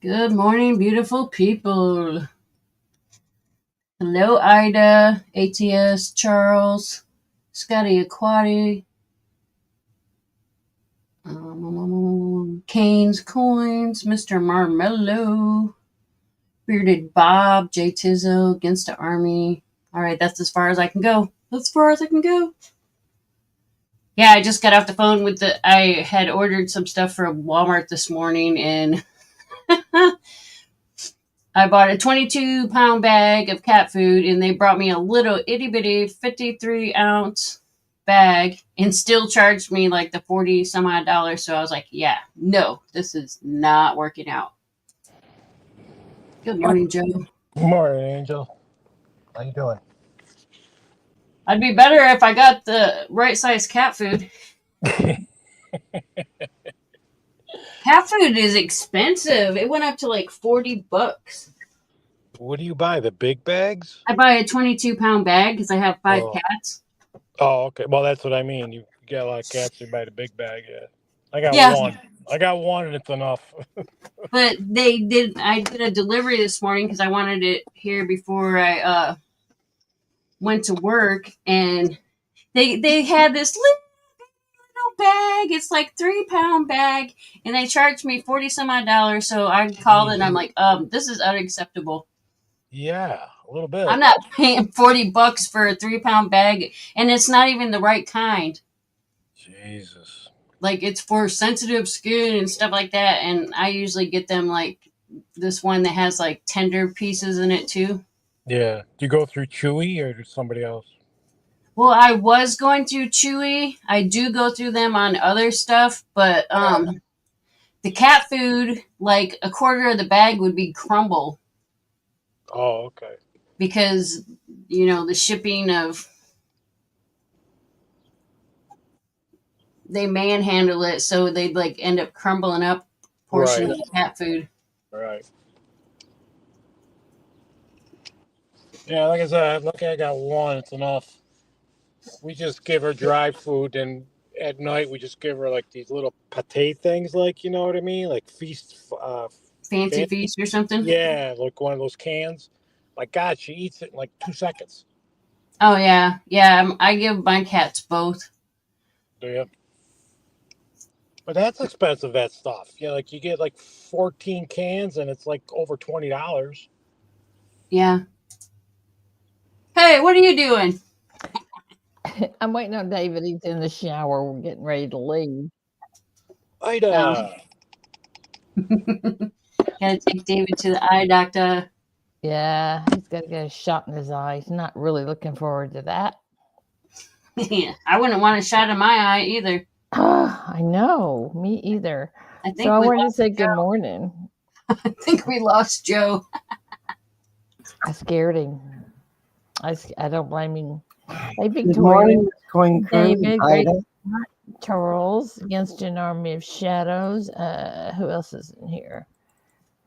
Good morning, beautiful people. Hello, Ida, ATS, Charles, Scotty Aquati, Canes Coins, Mr. Marmello, Bearded Bob, J Tizzo, Against the Army. All right, that's as far as I can go. That's as far as I can go. Yeah, I just got off the phone with I had ordered some stuff from Walmart this morning, and I bought a 22-pound bag of cat food, and they brought me a little itty bitty 53-ounce bag and still charged me like the 40 some odd dollars. So I was like, yeah, no, this is not working out. Good morning, Joe. Good morning, Angel. How you doing? I'd be better if I got the right size cat food. Cat food is expensive. It went up to like $40. What do you buy? The big bags? I buy a 22-pound bag because I have 5 Oh. cats. Oh, okay. Well, that's what I mean. You got a lot of cats. You buy the big bag. Yeah. I got Yeah. one. I got one, and it's enough. But I did a delivery this morning because I wanted it here before I went to work, and they had this little bag. It's like 3-pound bag, and they charged me 40 some odd dollars. So I called and I'm like, this is unacceptable. Yeah, a little bit. I'm not paying $40 for a 3-pound bag, and it's not even the right kind. Jesus. Like, it's for sensitive skin and stuff like that, and I usually get them like this one that has like tender pieces in it too. Yeah. Do you go through Chewy or somebody else? Well, I was going through Chewy. I do go through them on other stuff, but the cat food, like a quarter of the bag would be crumble Oh, okay. because the shipping of they manhandle it, so they'd like end up crumbling up a portion of the cat food. Right. Yeah, like I said, lucky I got one. It's enough. We just give her dry food, and at night we just give her like these little pate things, like, you know what I mean, like feast. Fancy feast or something. Yeah, like one of those cans. My God, she eats it in like 2 seconds. Oh yeah. I give my cats both. Do you? But that's expensive, that stuff. Yeah, like you get like 14 cans, and it's like over $20. Yeah. Hey, what are you doing? I'm waiting on David. He's in the shower. We're getting ready to leave. Ida. Gotta take David to the eye doctor. Yeah, he's got to get a shot in his eye. He's not really looking forward to that. Yeah, I wouldn't want a shot in my eye either. I know. Me either. I think So I we wanted to lost say Joe. good morning. I think we lost Joe. I scared him. I don't blame him. Hey, Good Victoria, morning, Coin Crew. David, great Ida. Charles, Against an Army of Shadows. Who else is in here?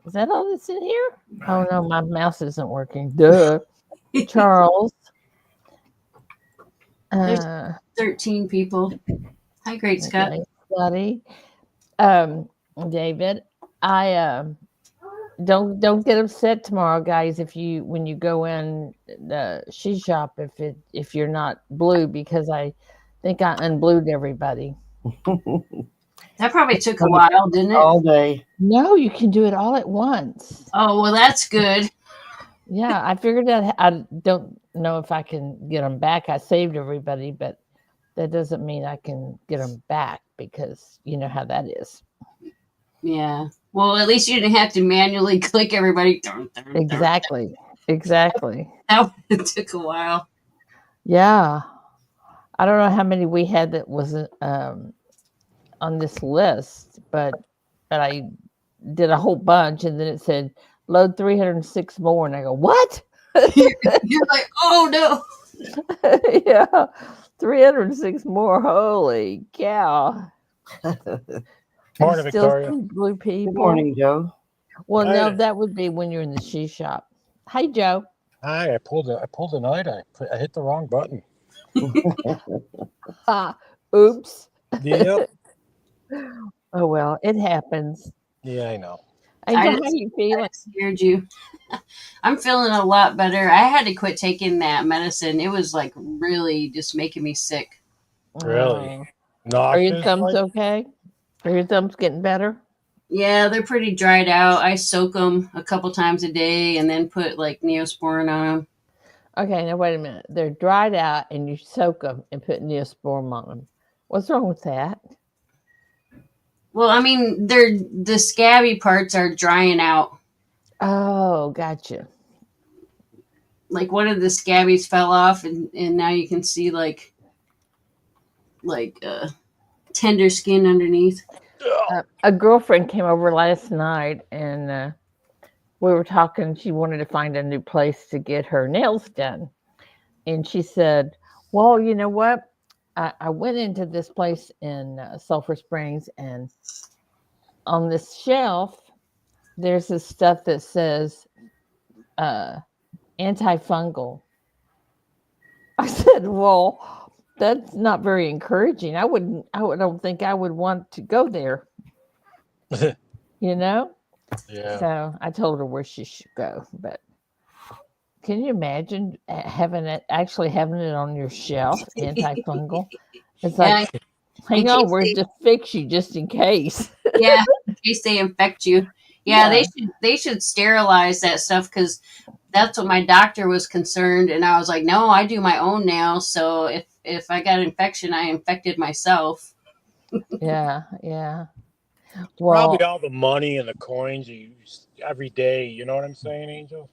Is that all that's in here? Oh no, my mouse isn't working. Duh. Charles. There's 13 people. Hi, Great Scott. Okay, Scotty. David, I don't get upset tomorrow, guys, when you go in the she shop if you're not blue, because I think I unblued everybody. That probably took a while, didn't it? All day. No, you can do it all at once. Oh, well, that's good. Yeah, I figured out. I don't know if I can get them back. I saved everybody, but that doesn't mean I can get them back, because you know how that is. Yeah. Well, at least you didn't have to manually click everybody. Exactly. That took a while. Yeah. I don't know how many we had that wasn't on this list, but I did a whole bunch, and then it said load 306 more, and I go, what? You're like, oh no. Yeah, 306 more. Holy cow. Morning, Victoria. Blue people. Good morning, Joe. Well, Hi. no, that would be when you're in the she shop. Hi, Joe. Hi, I pulled an Ida. I hit the wrong button. Oops. Yep. Oh well, it happens. Yeah, I know. Angel, just- how you feeling? Scared you. I'm feeling a lot better. I had to quit taking that medicine. It was like really just making me sick. Really? Oh. Are your Nauseous? thumbs like? okay? Are your thumbs getting better? Yeah, they're pretty dried out. I soak them a couple times a day and then put like Neosporin on them. Okay, now wait a minute. They're dried out and you soak them and put Neosporin on them. What's wrong with that? Well, I mean, the scabby parts are drying out. Oh, gotcha. Like one of the scabbies fell off, and now you can see like tender skin underneath. A girlfriend came over last night and we were talking. She wanted to find a new place to get her nails done. And she said, well, you know what? I went into this place in Sulphur Springs, and on this shelf, there's this stuff that says antifungal. I said, well, that's not very encouraging. I don't think I would want to go there, you know? Yeah. So I told her where she should go. But can you imagine actually having it on your shelf, antifungal? It's like, Yeah, hang in on, case we're they- to fix you just in case. yeah, in case they infect you. Yeah, Yeah. they should sterilize that stuff because that's what my doctor was concerned, and I was like, no, I do my own nails, so if I got infection, I infected myself. Yeah, yeah. Well, Probably all the money and the coins you use every day. You know what I'm saying, Angel?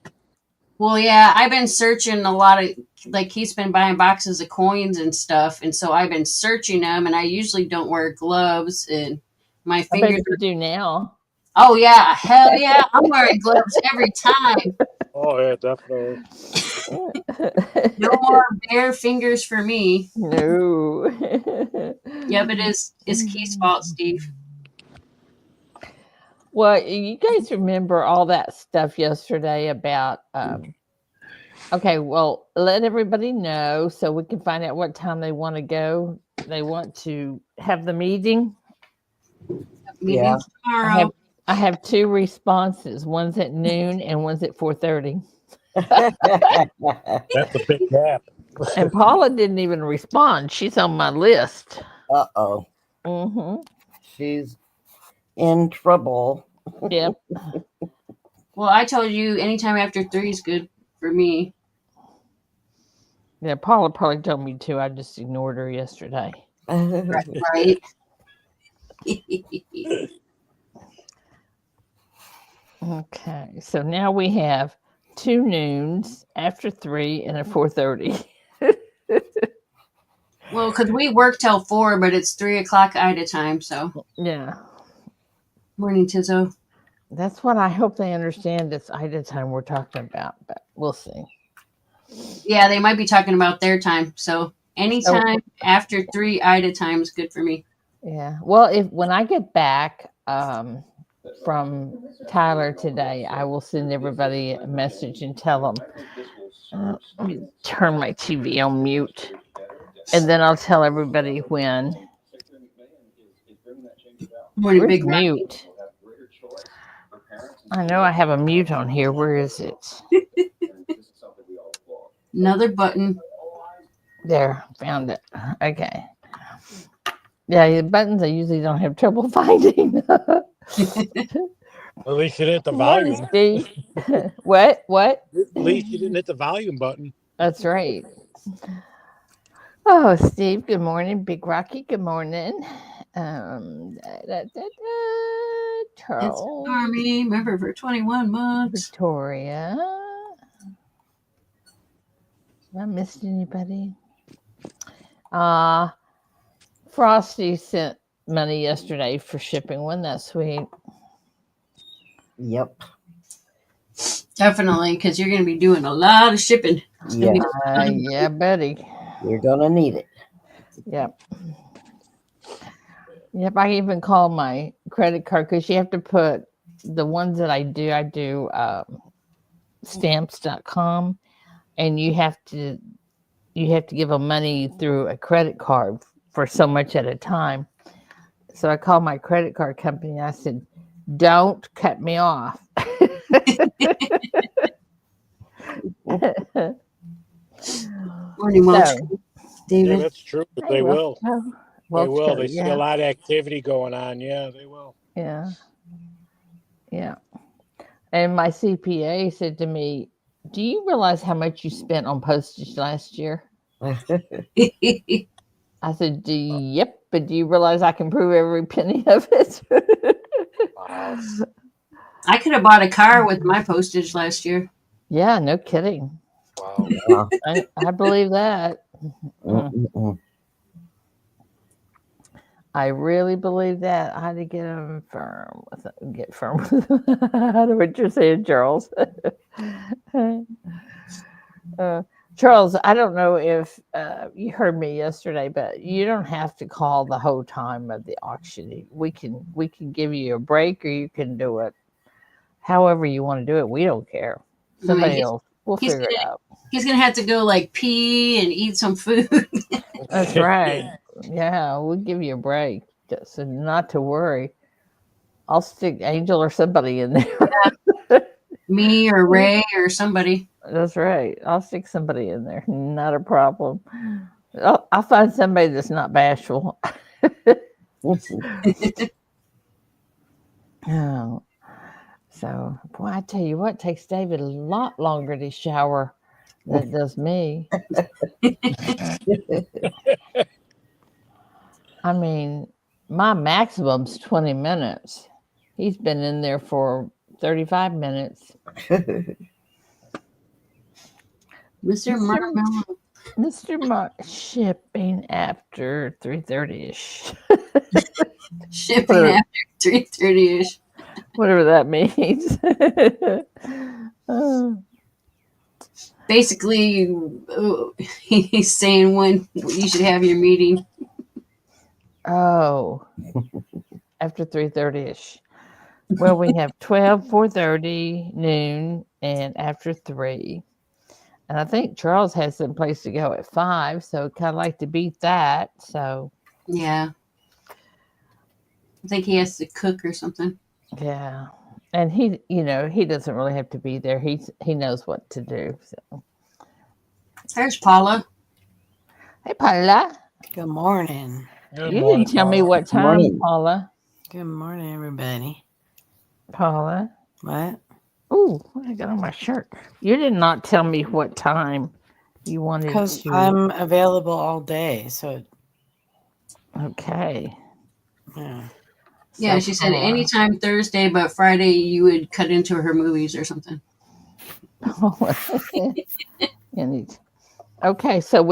Well, yeah, I've been searching a lot of like he's been buying boxes of coins and stuff, and so I've been searching them, and I usually don't wear gloves, and my I bet fingers. you do now. Oh yeah, hell yeah, I'm wearing gloves every time. Oh yeah, definitely. No more bare fingers for me. No. Yep, it's Keith's fault, Steve. Well, you guys remember all that stuff yesterday about okay, well, let everybody know so we can find out what time they want to go. They want to have the meeting. Meetings tomorrow. I have two responses. One's at noon and one's at 4:30. That's a big gap. And Paula didn't even respond. She's on my list. Uh-oh. Mm-hmm. She's in trouble. Yep. Well, I told you anytime after 3 is good for me. Yeah, Paula probably told me to. I just ignored her yesterday. Right. Okay, so now we have 2 noons, after 3, and at 4:30. Well, because we work till 4, but it's 3 o'clock Ida time. So Yeah, morning, Tizzo. that's what I hope they understand. It's Ida time we're talking about, but we'll see. Yeah, they might be talking about their time. So anytime after 3 Ida time is good for me. Yeah. Well, when I get back from Tyler today, I will send everybody a message and tell them. Let me turn my TV on mute, and then I'll tell everybody when. Morning, Where's Big Rock. mute? I know I have a mute on here. Where is it? Another button. There, found it. Okay. Yeah, the buttons I usually don't have trouble finding. At least you didn't hit the volume. Steve. What? At least you didn't hit the volume button. That's right. Oh, Steve, good morning. Big Rocky, good morning. It's Charles, Army member for 21 months. Victoria. Have I missed anybody? Frosty sent money yesterday for shipping. Wasn't that sweet? Yep. Definitely, because you're going to be doing a lot of shipping. It's gonna be fun. Yeah, buddy. You're gonna need it. Yep. Yep. I even call my credit card because you have to put the ones that I do stamps.com, and you have to give them money through a credit card for so much at a time. So I called my credit card company and I said, Don't cut me off. Morning, Walter. So, Yeah, David. that's true. hey, They will. Welchco. They will. Welchco, They see yeah, a lot of activity going on. Yeah, they will. yeah, yeah. And my CPA said to me, "Do you realize how much you spent on postage last year?" I said, "Yep, but do you realize I can prove every penny of it?" Wow. I could have bought a car with my postage last year. Yeah, no kidding. Wow. Wow. I believe that. Mm-mm-mm. I really believe that. I had to get firm with get firm with I know what you're saying, Charles. Charles, I don't know if you heard me yesterday, but you don't have to call the whole time of the auction. We can give you a break, or you can do it however you want to do it. We don't care. Somebody else, we'll he's figure it out. He's gonna have to go like pee and eat some food. That's right. Yeah, we'll give you a break. So not to worry. I'll stick Angel or somebody in there. Me or Ray or somebody. That's right. I'll stick somebody in there. Not a problem. I'll find somebody that's not bashful. Oh, so, boy, I tell you what, it takes David a lot longer to shower than it does me. I mean, my maximum's 20 minutes. He's been in there for 35 minutes. Mr. Marshmallow. Mr. Shipping after 3:30ish. Shipping after 3:30ish. Whatever that means. Basically, he's saying when you should have your meeting. Oh, after 3:30ish. Well, we have 12, 4:30, noon, and after 3. And I think Charles has some place to go at 5, so kind of like to beat that. So Yeah. I think he has to cook or something. yeah. And he doesn't really have to be there. He knows what to do. So There's Paula. hey, Paula. Good morning. Good You morning, didn't tell me Paula. what time, Morning. Paula. Good morning, everybody. Paula. What? Ooh, what I got on my shirt. You did not tell me what time you wanted Because to. I'm available all day. So, Okay. yeah. Yeah, So she said Paula. anytime Thursday, but Friday you would cut into her movies or something. Okay, so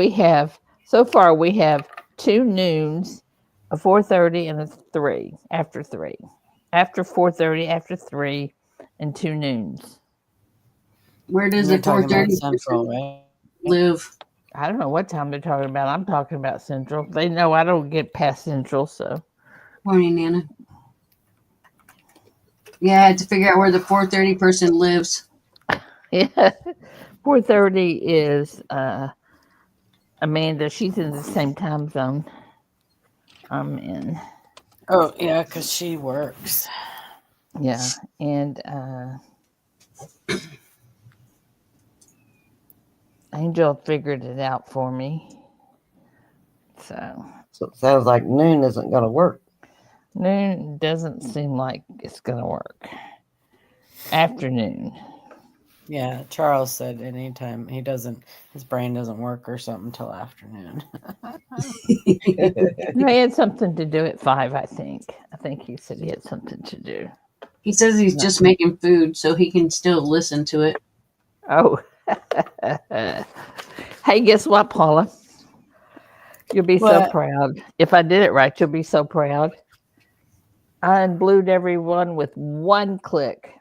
so far we have 2 noons, a 4:30, and a 3 after 3. After 4:30, after 3, and 2 noons. Where does We're the talking about 4:30 Central, right? live? I don't know what time they're talking about. I'm talking about Central. They know I don't get past Central, so Morning, Nana. Yeah, I had to figure out where the 4:30 person lives. yeah. 4:30 is Amanda. She's in the same time zone I'm in. Oh, yeah, because she works. Yeah, and Angel figured it out for me. So So it sounds like noon isn't going to work. noon doesn't seem like it's gonna work. Afternoon. Yeah, Charles said anytime his brain doesn't work or something till afternoon. He had something to do at 5, I think. I think he said he had something to do. He says he's just making food so he can still listen to it. Oh. Hey, guess what, Paula? You'll be so What? proud. If I did it right, you'll be so proud. I unglued everyone with 1 click.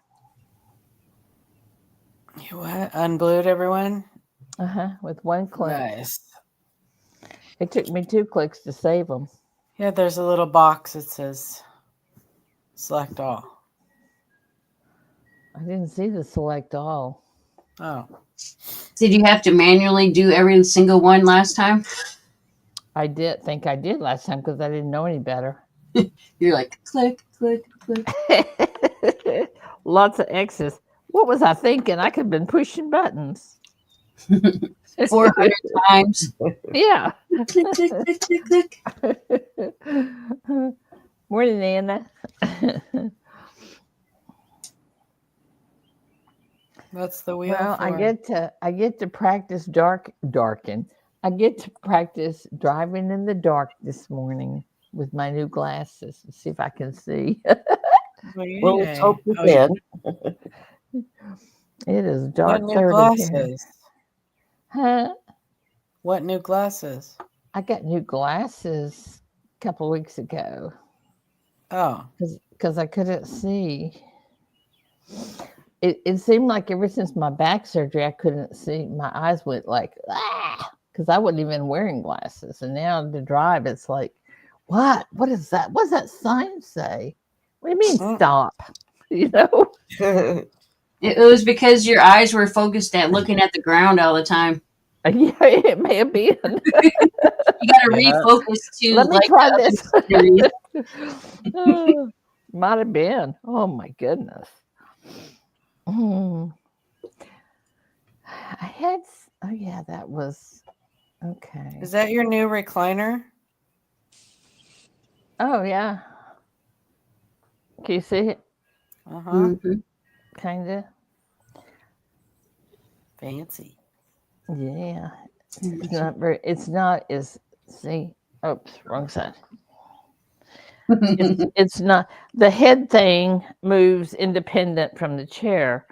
You what? Unglued everyone? With 1 click. Nice. It took me 2 clicks to save them. Yeah, there's a little box that says select all. I didn't see the select all. Oh. Did you have to manually do every single one last time? I think I did last time because I didn't know any better. You're like, click, click, click. Lots of X's. What was I thinking? I could have been pushing buttons. 400 times. Yeah. Click, click, click, click, click. Morning, Anna. That's the wheel. Well, I for. get to practice darken. I get to practice driving in the dark this morning with my new glasses and see if I can see. Well, let's hope you Oh, yeah. can. It is What dark new 30 here. glasses? Huh? What new glasses? I got new glasses a couple weeks ago Oh, because I couldn't see. It seemed like ever since my back surgery, I couldn't see. My eyes went like, because I wasn't even wearing glasses. And now to drive, it's like, what? What is that? What does that sign say? What do you mean stop? You know? It was because your eyes were focused at looking at the ground all the time. Yeah, it may have been. You got to refocus to Let me like try the this. other scenery. Might have been. Oh my goodness. I had. Oh yeah, that was okay. is that your new recliner? Oh yeah. Can you see it? Uh-huh. Mhm. Kinda. Fancy. Yeah. It's not very. It's not as. See. Oops, wrong side. It's not. The head thing moves independent from the chair,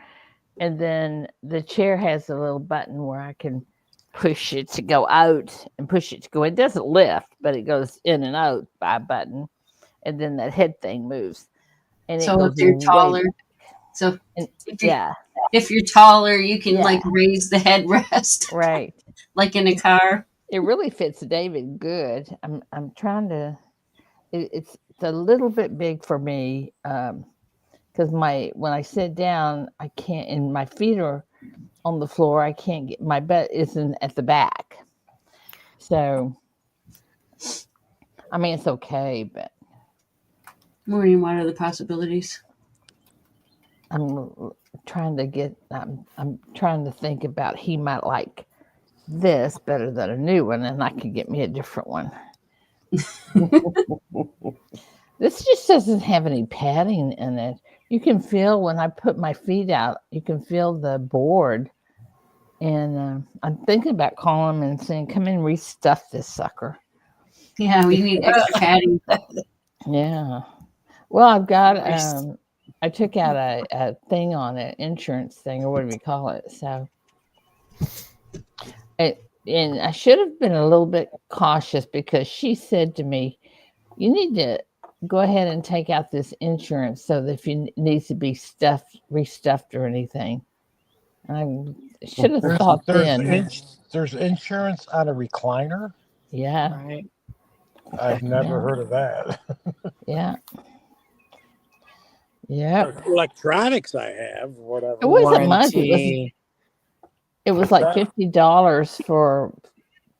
and then the chair has a little button where I can push it to go out and push it to go. It doesn't lift, but it goes in and out by a button, and then that head thing moves, and it So goes if you're way taller, back. so And, if you're, yeah, if you're taller, you can Yeah. like raise the headrest, right. like in a car. It really fits David good. I'm trying to. It's a little bit big for me because when I sit down, I can't, and my feet are on the floor. I can't get my butt isn't at the back. So, I mean, it's okay, but Maureen, what are the possibilities? I'm trying to get. I'm trying to think about he might like this better than a new one, and I could get me a different one. This just doesn't have any padding in it. You can feel when I put my feet out, you can feel the board. And I'm thinking about calling him and saying, come in, restuff this sucker. Yeah, we need extra padding. Yeah. Well, I've got, I took out a thing on it, insurance thing, or what do we call it? So, and I should have been a little bit cautious because she said to me, you need to go ahead and take out this insurance so that if it needs to be restuffed or anything. And I should have thought then. There's insurance on a recliner? Yeah. Right. I've never heard of that. Yeah. Yeah. Electronics I have, whatever. It wasn't much. Warranty. It was like $50 for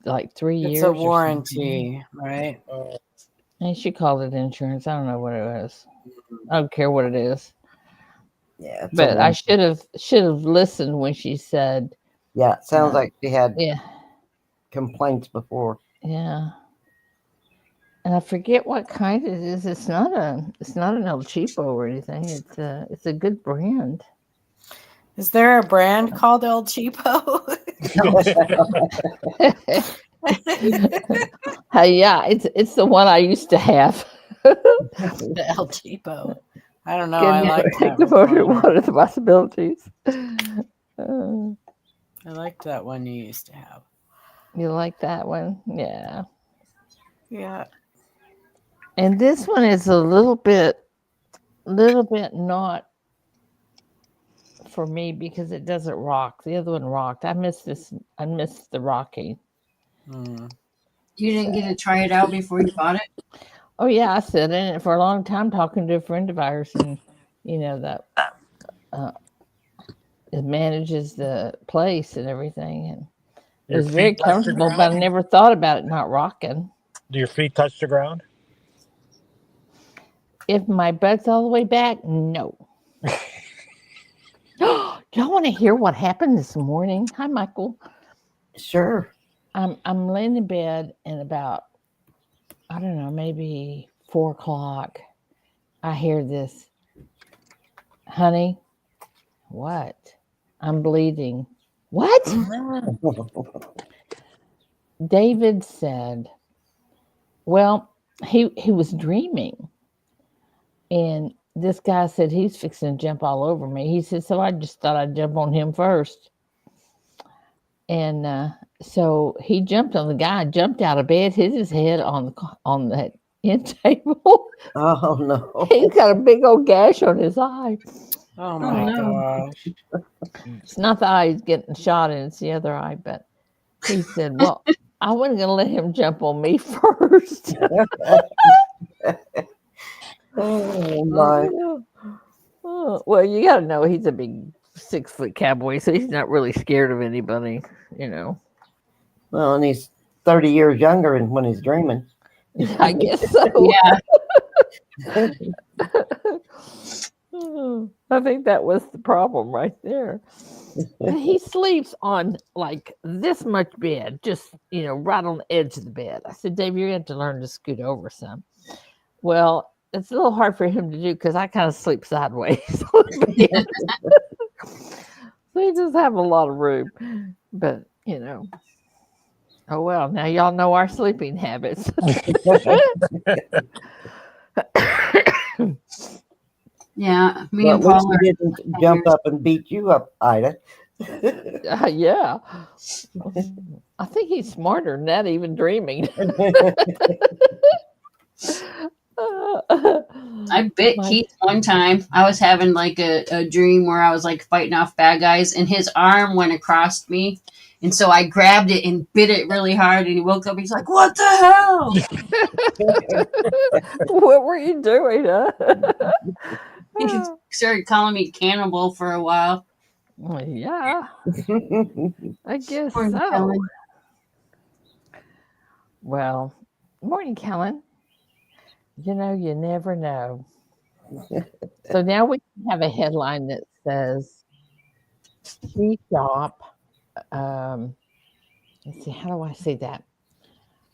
like 3 years. It's a or something. warranty, right? And she called it insurance. I don't know what it was. I don't care what it is. Yeah. it's a But I one- should have listened when she said, Yeah. It sounds like she had yeah, complaints before. yeah. And I forget what kind it is. It's not an El Cheapo or anything. It's a good brand. Is there a brand called El Cheapo? Yeah, it's the one I used to have. The El Cheapo. I don't know. I like Take that the motor. one. What are the possibilities? I liked that one you used to have. You like that one? Yeah. Yeah. And this one is a little bit not for me because it doesn't rock. The other one rocked. I missed the rocking. Hmm. You didn't get to try it out before you bought it? Oh yeah, I sat in it for a long time talking to a friend of ours, and you know that it manages the place and everything, and it was very comfortable. But I never thought about it not rocking. Do your feet touch the ground? If my butt's all the way back, no. y'all want to hear what happened this morning? Hi, Michael. Sure. I'm laying in bed, and about, I don't know, maybe 4 o'clock, I hear this, honey, what? I'm bleeding. What? David said, well, he was dreaming, and this guy said he's fixing to jump all over me. He said, so I just thought I'd jump on him first. And so he jumped on the guy, jumped out of bed, hit his head on that end table. Oh no. He's got a big old gash on his eye. Oh my gosh. It's not the eye he's getting shot in, it's the other eye. But he said, well, I wasn't going to let him jump on me first. Oh my. Oh, well, you got to know he's a big 6-foot cowboy, so he's not really scared of anybody, you know. Well, and he's 30 years younger than when he's dreaming. I guess so. Yeah. I think that was the problem right there. He sleeps on like this much bed, just, you know, right on the edge of the bed. I said, Dave, you're going to have to learn to scoot over some. Well, it's a little hard for him to do because I kind of sleep sideways on the bed. So he just have a lot of room. But, you know. Oh, well, now y'all know our sleeping habits. Yeah, me Well, and at least Paul he are. didn't jump up and beat you up, Ida. Yeah. I think he's smarter than that, even dreaming. I bit Keith one time. I was having like a dream where I was like fighting off bad guys, and his arm went across me. And so I grabbed it and bit it really hard, and he woke up. He's like, "What the hell?" What were you doing, huh? He started calling me cannibal for a while. Well, yeah, I guess Morning, so. Kellen. Well, morning, Kellen. You know, you never know. So now we have a headline that says, "She shop." Let's see, how do I say that?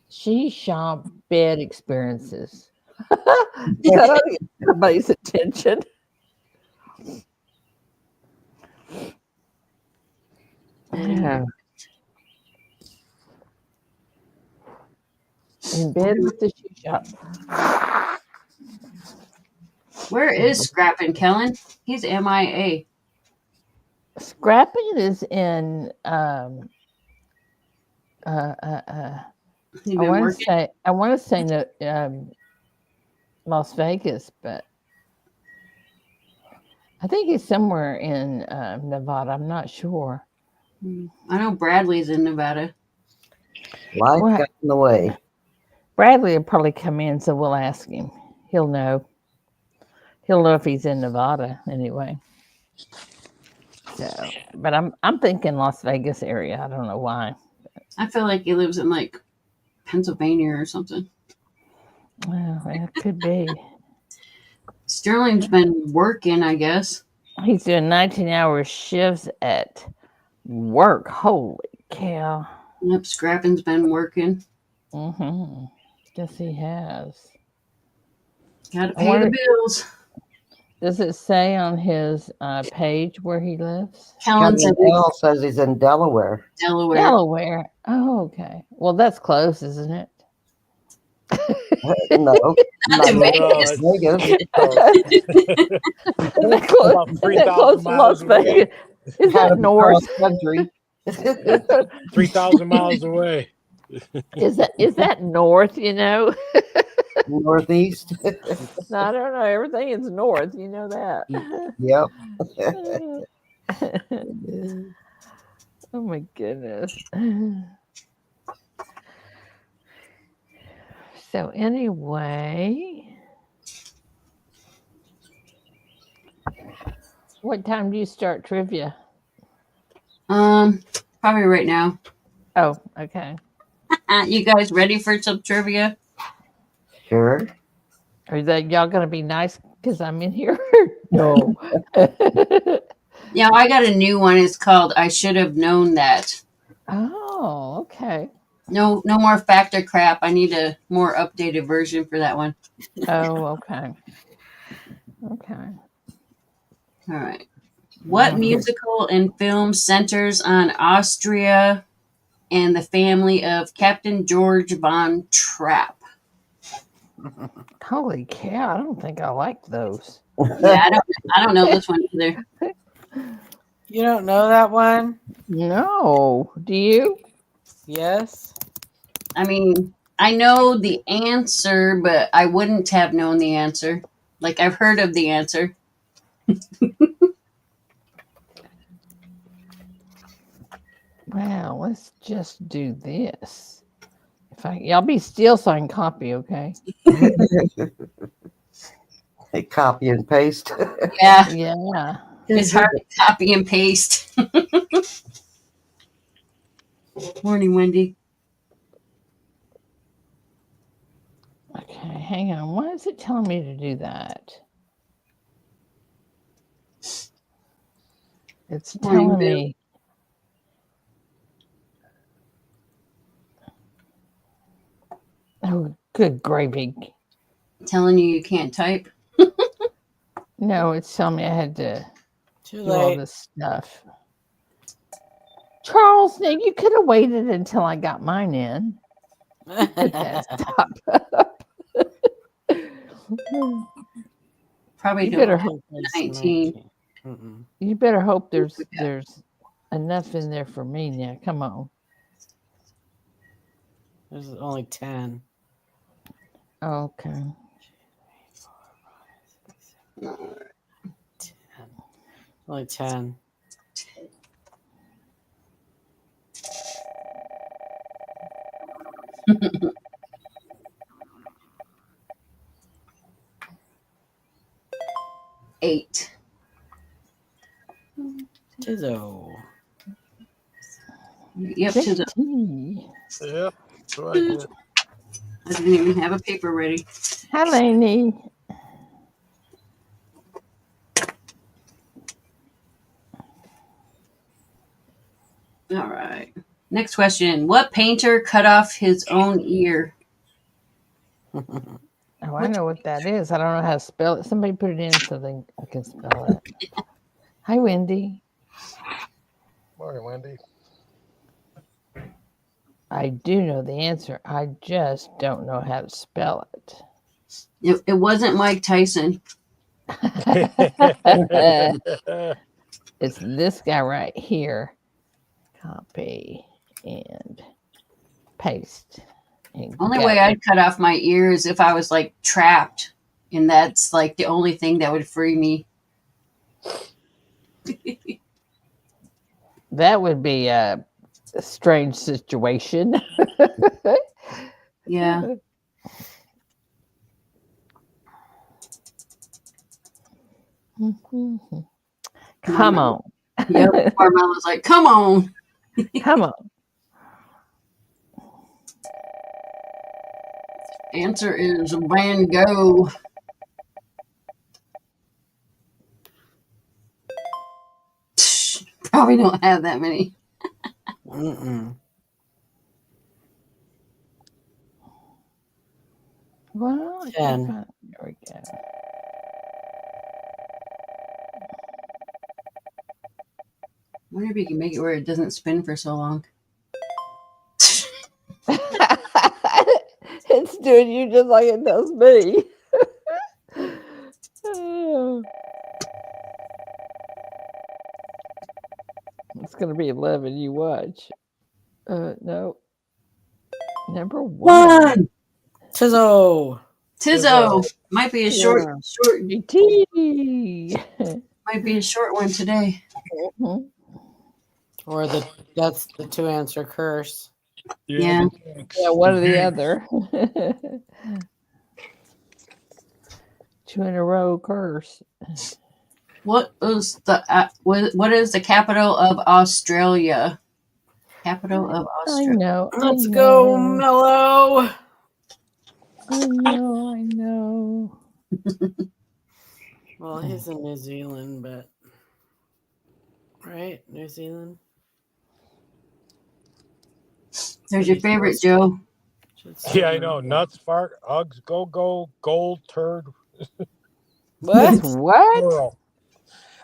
She shop bed experiences. That'll get everybody's attention. Yeah. In bed with the shoe shop. Where is Scrappin' Kellen? He's MIA. Scrapping is in He I been want working. to say that Las Vegas, but I think he's somewhere in Nevada. I'm not sure. I know Bradley's in Nevada. Life What? got in the way. Bradley will probably come in, so we'll ask him. He'll know. He'll know if he's in Nevada anyway. So, but I'm thinking Las Vegas area. I don't know why. I feel like he lives in like Pennsylvania or something. Well, it could be. Sterling's been working, I guess. He's doing 19-hour shifts at work. Holy cow. Yep, Scrappin's been working. Mm-hmm. Yes, he has. Gotta I pay wonder- the bills. Does it say on his page where he lives? Kellen's in L says he's in Delaware. Delaware. Delaware. Oh, okay. Well, that's close, isn't it? No, Not to not Vegas. Vegas. Isn't that close, About isn't that close 3,000 to Las miles away. Vegas? Is Had that to north? cross country. 3,000 miles away. Is that north, you know? Northeast. No, I don't know. Everything is north. You know that. Yep. Oh my goodness. So anyway, what time do you start trivia? Probably right now. Oh, okay. You guys ready for some trivia? Sure. Are that y'all gonna be nice because I'm in here? No. Yeah, I got a new one. It's called "I Should Have Known That." Oh, okay. No, no more factor crap. I need a more updated version for that one. Oh, okay. Okay. All right. What Mhm. musical and film centers on Austria and the family of Captain George von Trapp? Holy cow! I don't think I like those. Yeah, I don't know this one either. You don't know that one? No, do you? Yes. I mean, I know the answer, but I wouldn't have known the answer. Like I've heard of the answer. Well, let's just do this. If y'all be still so I can copy, okay? They copy and paste. Yeah, Yeah. it's hard to copy and paste. Morning, Wendy. Okay, hang on. Why is it telling me to do that? It's Morning, telling Boo. me. Oh, good gravy. Telling you can't type. No, it's telling me I had to Too do all late. this stuff. Charles, now you could have waited until I got mine in. Put that stop up. Probably You don't better have 19. Mm-mm. You better hope there's enough in there for me now. Come on. There's only 10. Okay. 10. Only 10. Eight. Tizzo. Yep, to the, 15. Yep. So I did. I didn't even have a paper ready. Hi, Lainey. All right. Next question. What painter cut off his own ear? Oh, I know what that is. I don't know how to spell it. Somebody put it in so I can spell it. Hi, Wendy. Morning, Wendy. I do know the answer. I just don't know how to spell it. It wasn't Mike Tyson. It's this guy right here. Copy and paste. And Only go. way I'd cut off my ear is if I was like trapped, and that's like the only thing that would free me. That would be a strange situation. Yeah. Come on. Yep. Carmel was like, "Come on." Come on. Answer is Van Gogh. Probably don't have that many. Mm-mm. Well, I 10. think there we go. I wonder if you can make it where it doesn't spin for so long. It's doing you just like it does me. It's going to be 11. You watch. No. Number 1. Tizzo. Tizzo might be a short, Yeah. short, GT. might be a short one today. Or that's the 2-answer curse. Yeah. Yeah, one or the other. 2 in a row curse. What is the capital of Australia? Capital of I Australia. know. Let's go, Mellow. I know. Well, he's in New Zealand, but right? New Zealand. There's your favorite, Joe. Should still Yeah, I know. be- Nuts, fart, hugs, go, gold, turd, It's What? what? plural.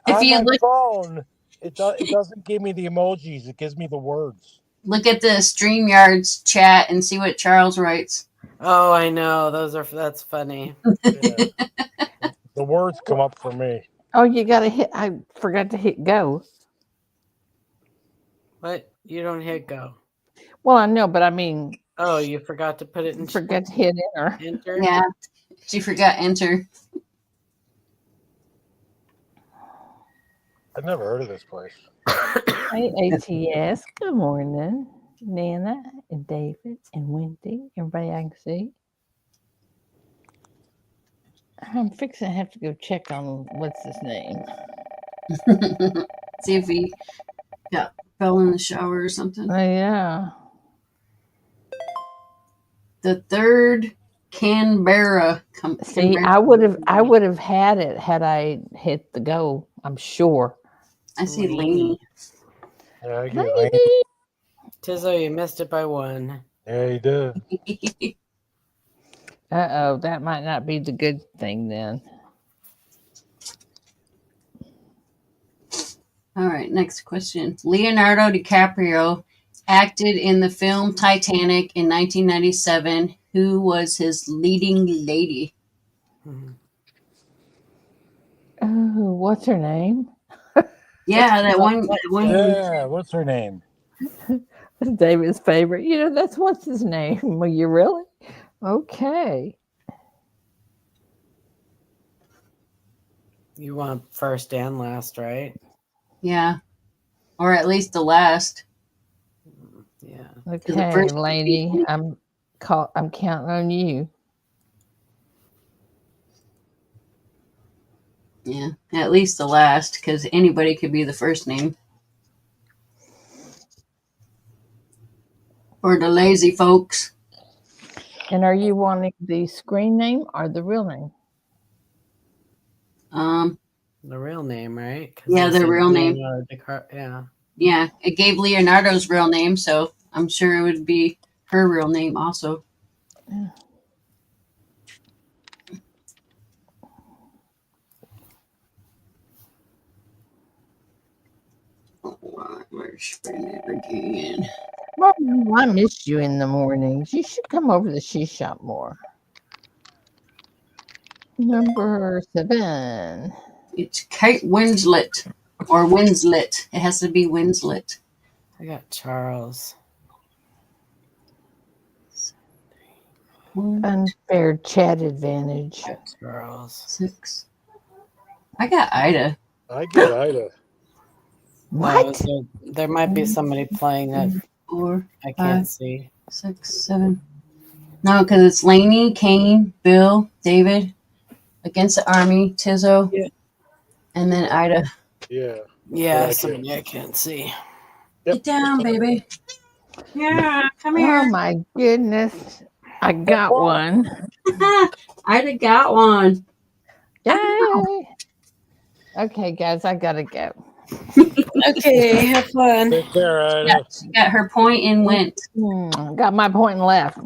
If On you my look phone, it doesn't give me the emojis. It gives me the words. at the StreamYards chat and see what Charles writes. Oh, I know. That's funny. Yeah. The words come up for me. Oh, you gotta hit. I forgot to hit go. What? You don't hit go. Well, I know, but I mean, Oh, you forgot to put it in forgot to hit enter. enter? Yeah, she forgot enter. I've never heard of this place. Hey, ATS. Good morning, Nana and David and Wendy. Everybody I can see. I'm fixing to have to go check on what's his name. See if he fell in the shower or something. Yeah. The third Canberra. See, I would have had it had I hit the go. I'm sure. I see Laney. Yeah, I get it. Maybe. Tizzo, you missed it by one. Yeah, you did. Oh, that might not be the good thing then. All right, next question. Leonardo DiCaprio acted in the film Titanic in 1997. Who was his leading lady? Mhm. Oh, what's her name? Yeah, that one. Yeah, what's her name? David's favorite. You know, that's what's his name. Well, you really? Okay. You want first and last, right? Yeah, or at least the last. Yeah. Okay, first- lady. I'm counting on you. Yeah, at least the last, because anybody could be the first name. For the lazy folks. And are you wanting the screen name or the real name? The real name, right? 'Cause Yeah, they the said real name. Leonardo yeah. Yeah, it gave Leonardo's real name, so I'm sure it would be her real name also. Where's it again? Well, I missed you in the mornings. You should come over to the She Shop more. Number 7. It's Kate Winslet or Winslet. It has to be Winslet. I got Charles. Unfair chat advantage. I got Charles. 6. I got Ida. I get Ida. What? No, so there might be somebody playing that 4, I can't see. 6, 7. No, because it's Laney, Kane, Bill, David, Against the Army, Tizzo, Yeah. and then Ida. Yeah. Yeah, Okay. somebody I can't see. Yep. Get down, baby. Yeah, come Oh here. my goodness. I got one. Ida got one. Yay. Okay, guys, I gotta go. Okay, have fun. Take care, Ida. Yeah, she got her point and went. Got my point and left.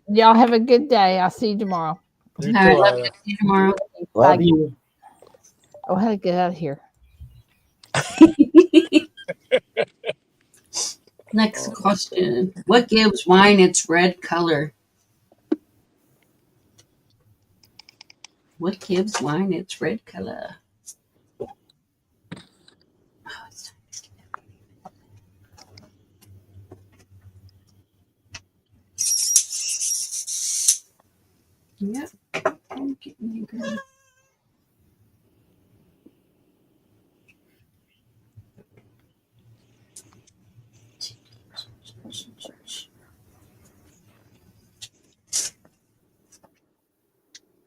Y'all have a good day. I'll see you tomorrow. You All right, too, love Ida. you. See you tomorrow. Love Bye. you. Oh, how to get out of here? Next question. What gives wine its red color? What gives wine its red color? Oh, it's time. Yep. I'm getting you, girl.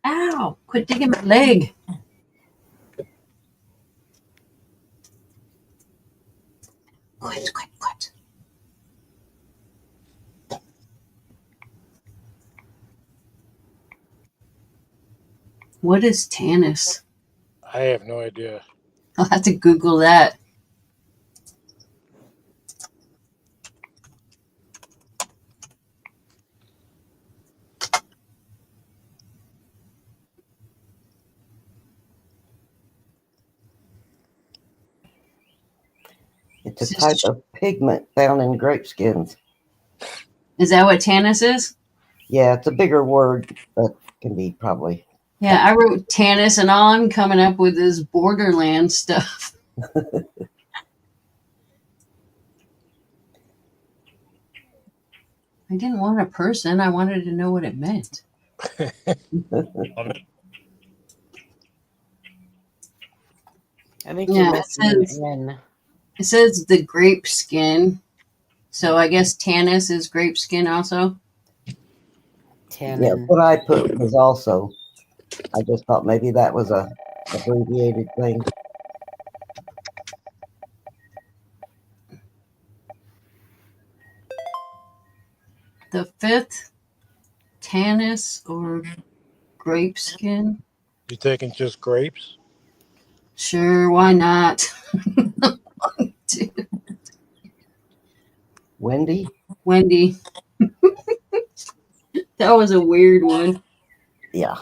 Ow! Quit digging my leg. Quit. What is Tanis? I have no idea. I'll have to Google that. It's a type of pigment found in grape skins. Is that what tannus is? Yeah, it's a bigger word, but can be probably. Yeah, I wrote tannus, and all I'm coming up with is Borderland stuff. I didn't want a person. I wanted to know what it meant. I think Yeah, you're it missing says- an N. It says the grape skin. So I guess tannus is grape skin also. Yeah, Tannin. what I put was also. I just thought maybe that was a abbreviated thing. The fifth, tannus or grape skin. You taking just grapes? Sure, why not? Wendy? Wendy. That was a weird one. Yeah.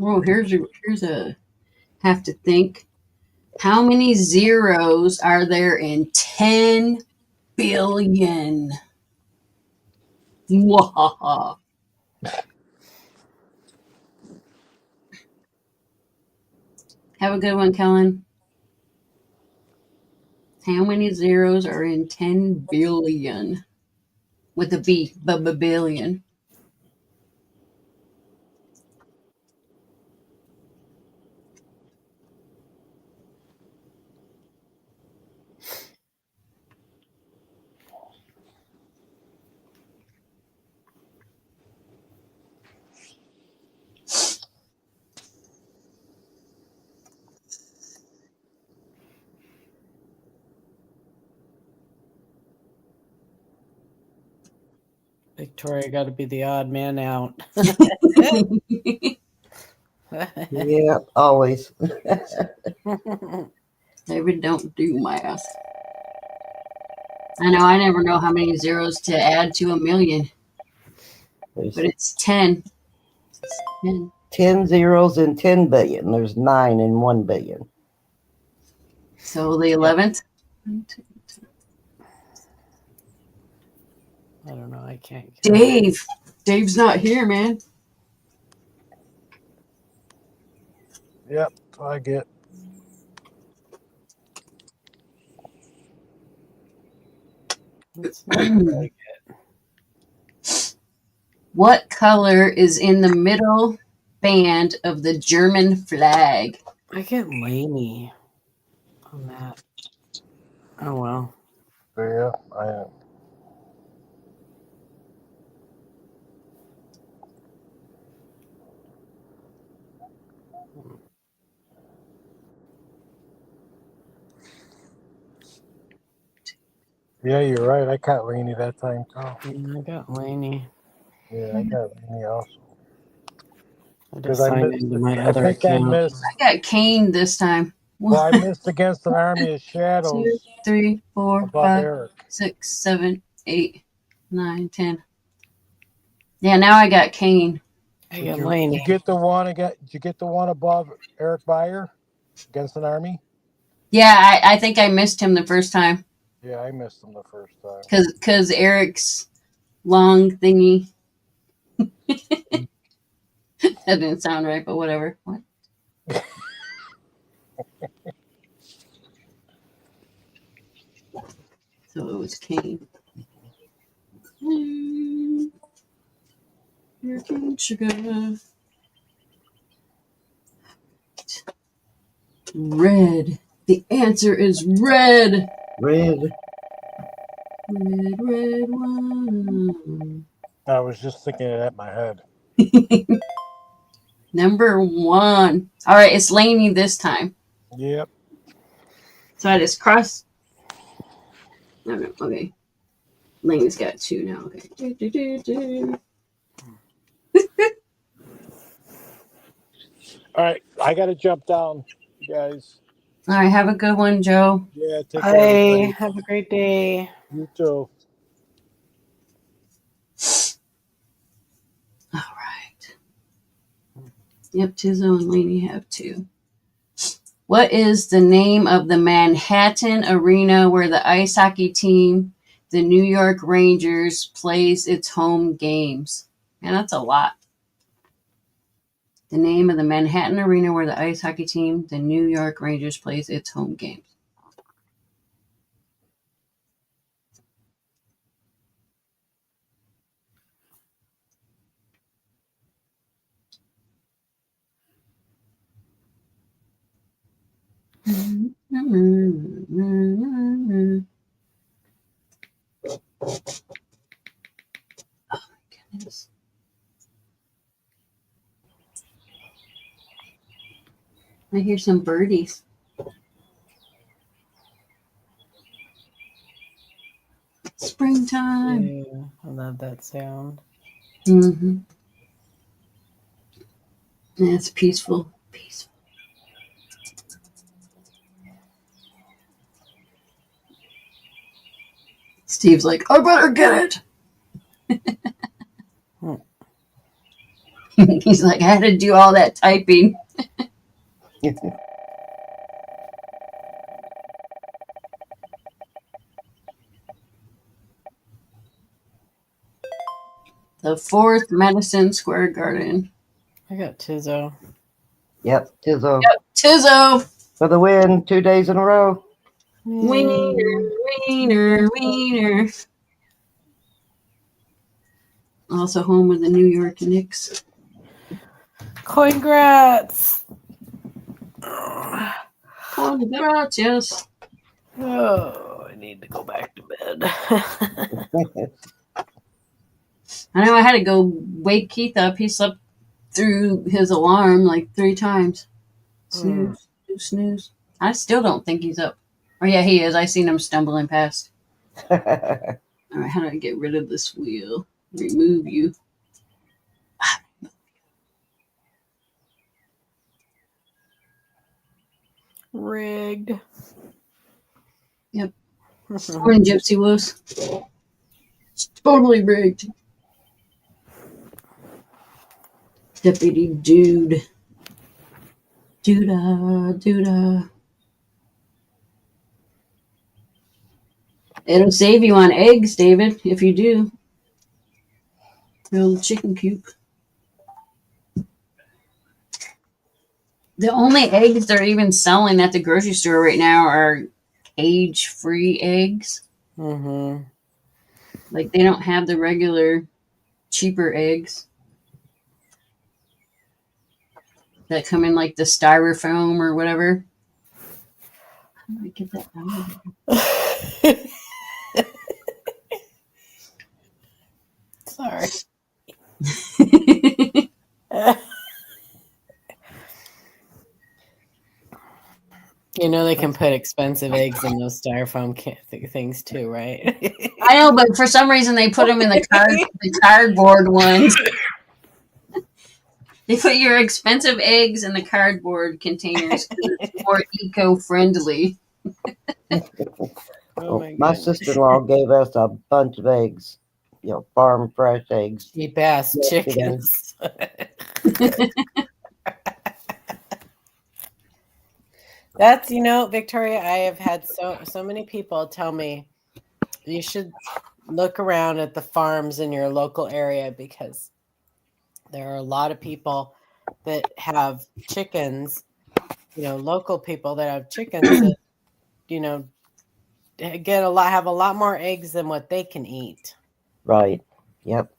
Oh, here's a have to think. How many zeros are there in 10 billion? Mwahaha. Have a good one, Kellen. How many zeros are in 10 billion? With a B, billion. Victoria got to be the odd man out. Yeah, always. David, don't do math. I know I never know how many zeros to add to a million, There's but it's 10. It's 10. 10 zeros in 10 billion. There's 9 in 1 billion. So the 11th? I don't know. I can't. Dave. Dave's not here, man. Yep, I get. It's not really What color is in the middle band of the German flag? I get Laney on that. Oh well. Yeah, I am. Yeah, you're right. I caught Laney that time too. I got Laney. Yeah, I got Laney also. I Because just signed into my other I think I account. missed. I got Kane this time. Well, I missed against an army of 2, shadows 3, 4, above 5, Eric. 6, 7, 8, 9, 10. Yeah, now I got Kane. I got Did Laney. you get the one? Did you get the one above Eric Beyer against an army? Yeah, I think I missed him the first time Yeah, I missed him the first time. because Eric's long thingy. That didn't sound right, but whatever. What? So it was Kane. Your cane sugar. Red. The answer is red. Red. Red one. I was just thinking it at my head. Number 1. All right, it's Laney this time. Yep. So I just cross. No, okay. Laney's got 2 now. Okay. All right, I got to jump down, you guys. All right, have a good one, Joe. Yeah, take care. Bye. everybody. Have a great day. You too. All right. Yep, Tizzo and Lainey have 2. What is the name of the Manhattan arena where the ice hockey team, the New York Rangers, plays its home games? Man, that's a lot. The name of the Manhattan arena where the ice hockey team, the New York Rangers, plays its home games. Goodness. I hear some birdies. Springtime. Yeah, I love that sound. Mm-hmm. Yeah, it's peaceful. Peaceful. Steve's like, I better get it. He's like, I had to do all that typing. The 4th Madison Square Garden. I got Tizzo. Yep, Tizzo Tizzo! for the win 2 days in a row. Wiener, wiener, wiener. Also home of the New York Knicks. Congrats! Congrats, yes. Oh, I need to go back to bed. I know I had to go wake Keith up. He slept through his alarm like 3 times. Snooze, snooze, snooze. I still don't think he's up. Oh, yeah, he is. I seen him stumbling past. All right, how do I get rid of this wheel? Remove you. Rigged. Yep. Morning, Gypsy Woos. It's totally rigged. Deputy Dude. Doodah, doodah. It'll save you on eggs, David, if you do. Little chicken coop. The only eggs they're even selling at the grocery store right now are cage-free eggs. Mm-hmm. Like, they don't have the regular, cheaper eggs that come in, like, the styrofoam or whatever. How do I get that out of Sorry. here? You know they can put expensive eggs in those styrofoam things too, right? I know, but for some reason they put them in the cardboard ones. They put your expensive eggs in the cardboard containers 'cause it's more eco-friendly. Oh My goodness. sister-in-law gave us a bunch of eggs, farm fresh eggs. Cheap ass chickens. That's Victoria, I have had so many people tell me you should look around at the farms in your local area because there are a lot of people that have chickens, local people that have chickens that, have a lot more eggs than what they can eat. Right. Yep.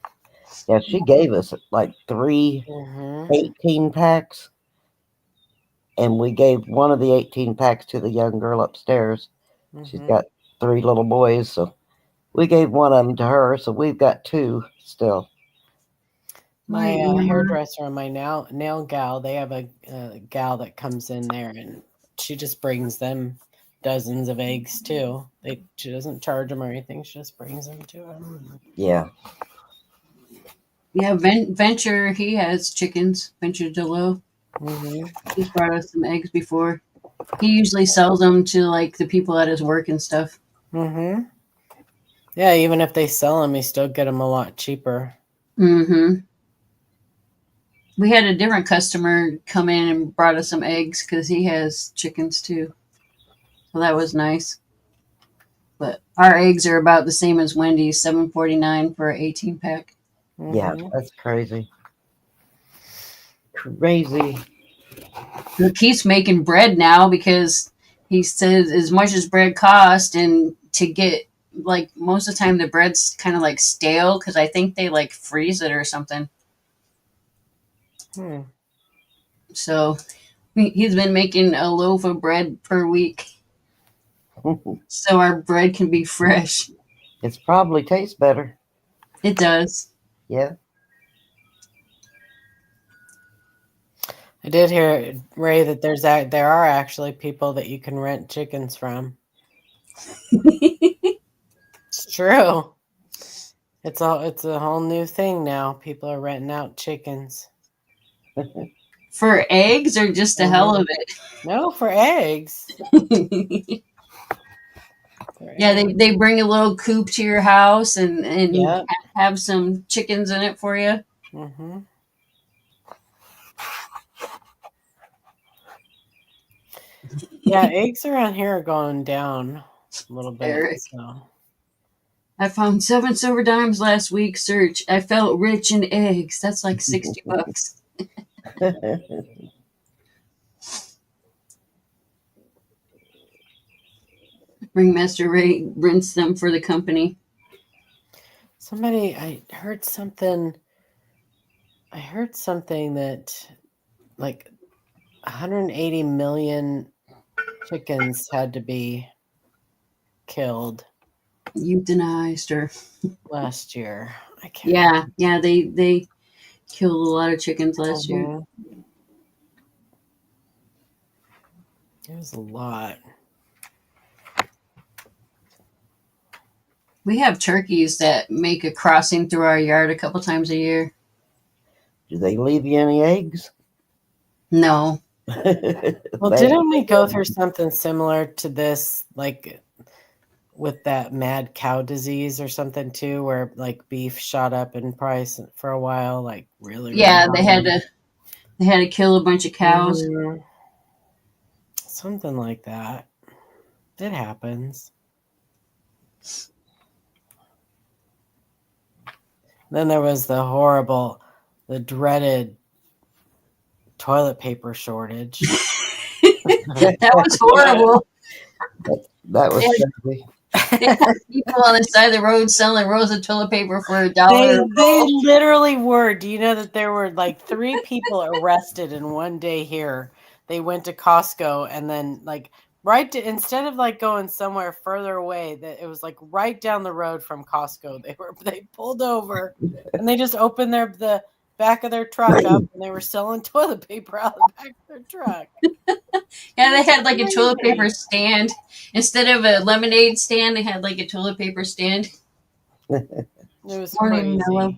Yeah, she gave us like 3 Mm-hmm. 18 packs. And we gave one of the 18 packs to the young girl upstairs. She's got 3 little boys, so we gave one of them to her. So we've got 2 still. My hairdresser and my nail gal, they have a gal that comes in there, and she just brings them dozens of eggs too. She doesn't charge them or anything. She just brings them to them. Yeah. Yeah, Venture, he has chickens. Venture Delo. Mm-hmm. He's brought us some eggs before. He usually sells them to like the people at his work and stuff. Mm-hmm. Yeah, even if they sell them, you still get them a lot cheaper. Mm-hmm. We had a different customer come in and brought us some eggs because he has chickens too. So that was nice. But our eggs are about the same as Wendy's, $7.49 for an 18-pack. Yeah, Mhm. that's crazy. Crazy. Keith's making bread now because he says as much as bread costs, and to get like most of the time the bread's kind of like stale because I think they like freeze it or something. Hmm. So he's been making a loaf of bread per week so our bread can be fresh. It's probably tastes better. It does. Yeah. I did hear, Ray, that there are actually people that you can rent chickens from. It's true. It's a whole new thing now. People are renting out chickens. For eggs or just the hell of No, for eggs. it? For Yeah, eggs. they bring a little coop to your house and Yep. have some chickens in it for you. Mm-hmm. Yeah, eggs around here are going down a little bit. Eric. So. I found 7 silver dimes last week. Search. I felt rich in eggs. That's like $60. Ringmaster Ray rents them for the company. I heard something that like 180 million chickens had to be killed Euthanized or last year. I can't. yeah. They killed a lot of chickens last year. Mhm. It was a lot. We have turkeys that make a crossing through our yard a couple times a year. Do they leave you any eggs? No. Well, They- didn't we go through something similar to this, like with that mad cow disease or something too, where like beef shot up in price for a while, like really? Yeah, really they had to kill a bunch of cows. Mhm. Something like that. It happens. Then there was the dreaded toilet paper shortage. That was horrible. that was Yeah. crazy. They had people on the side of the road selling rolls of toilet paper for $1. They literally were. Do you know that there were like 3 people arrested in one day here? They went to Costco and then like instead of like going somewhere further away, that it was like right down the road from Costco. They pulled over and they just opened the back of their truck up and they were selling toilet paper out of the back of their truck. Yeah, they had like a toilet paper stand. Instead of a lemonade stand, they had like a toilet paper stand. It was Morning, crazy. Mellow.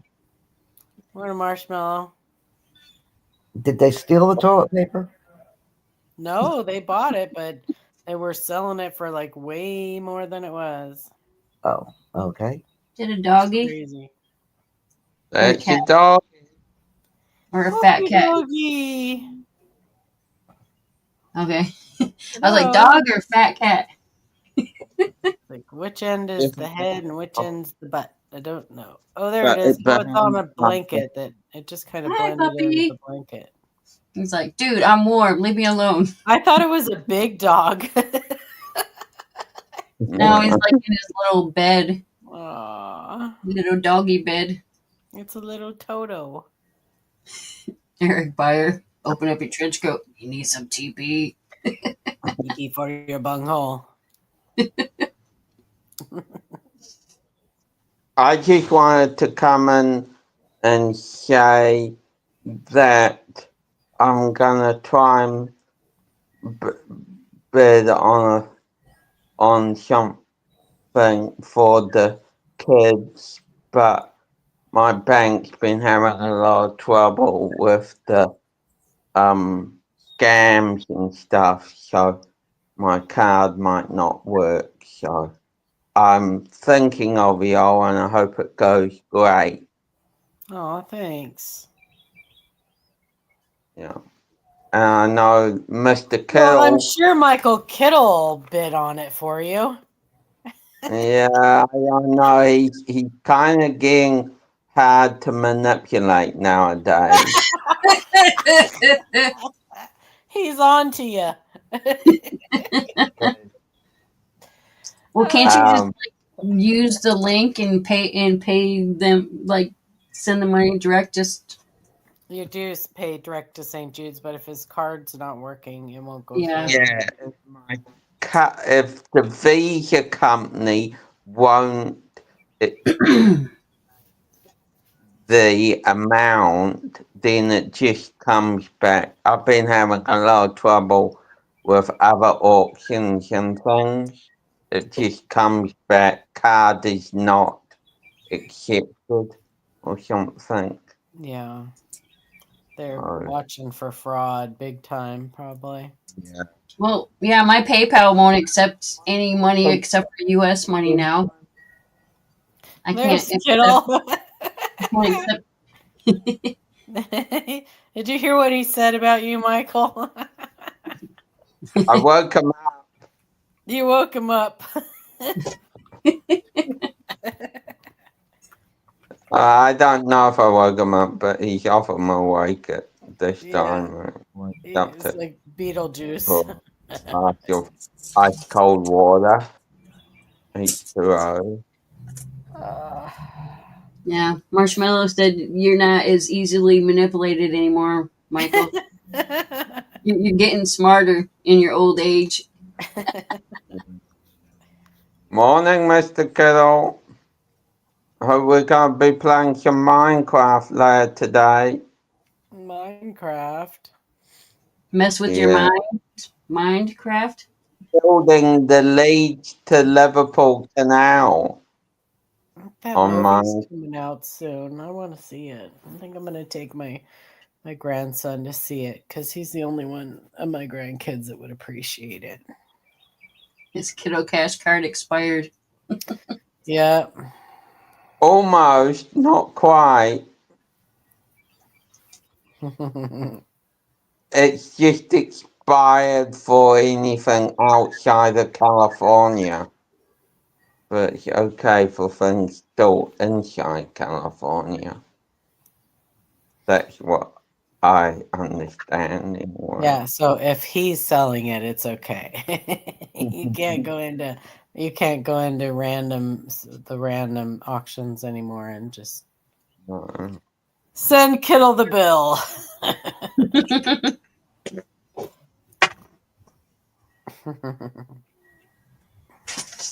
Morning, Marshmallow. Did they steal the toilet paper? No, they bought it, but they were selling it for like way more than it was. Oh, okay. Did a doggy Crazy. That's cat. your dog. or a fat Puppy cat? doggy. Okay. I was like, Hello. dog or fat cat? Like, which end is If- the head and which end's the butt? I don't know. Oh, there But it is. it- Oh, it's on a but- blanket that it just kind of Hi, blended in with puppy. the blanket. He's like, dude, I'm warm. Leave me alone. I thought it was a big dog. No, he's like in his little bed, Aw, little doggy bed. it's a little Toto. Eric Byer, open up your trench coat. You need some TP. Easy for your bunghole. I just wanted to come in and say that I'm gonna try and bid on something for the kids, but my bank's been having a lot of trouble with the scams and stuff, so my card might not work. So I'm thinking of y'all and I hope it goes great. Oh, thanks. Yeah. And I know Mr. Well, I'm Kittle. sure Michael Kittle bid on it for you. Yeah, I know he's kind of getting hard to manipulate nowadays. He's on to you. Well, can't you just Um, use the link and pay them, like send the money direct? Just You do pay direct to St. Jude's, but if his card's not working, it won't go Yeah. through. yeah, if the Visa company won't the amount, then it just comes back. I've been having a lot of trouble with other auctions and things. It just comes back, card is not accepted or something. Yeah. They're Oh. watching for fraud big time, probably. Yeah. Well, yeah, my PayPal won't accept any money except for U.S. money now. I There's can't Kittle. accept. Did you hear what he said about you, Michael? I woke him up. You woke him up. I don't know if I woke him up, but he's off of my wake at this Yeah. time. Up It's to like Beetlejuice. your ice cold water. H2O. Yeah, Marshmallow said you're not as easily manipulated anymore, Michael. You're getting smarter in your old age. Morning, Mr. Kittle. Hope we're going to be playing some Minecraft later today. Minecraft. Mess with your Yeah. Mindcraft. Building the Leeds to Liverpool Canal. That On movie's mine. coming out soon. I want to see it. I think I'm gonna take my grandson to see it because he's the only one of my grandkids that would appreciate it. His kiddo cash card expired. Yeah. Almost, not quite. It's just expired for anything outside of California. But it's okay for things still inside California. That's what I understand anyway. Yeah, so if he's selling it, it's okay. You can't go into the random auctions anymore and just send Kittle the bill.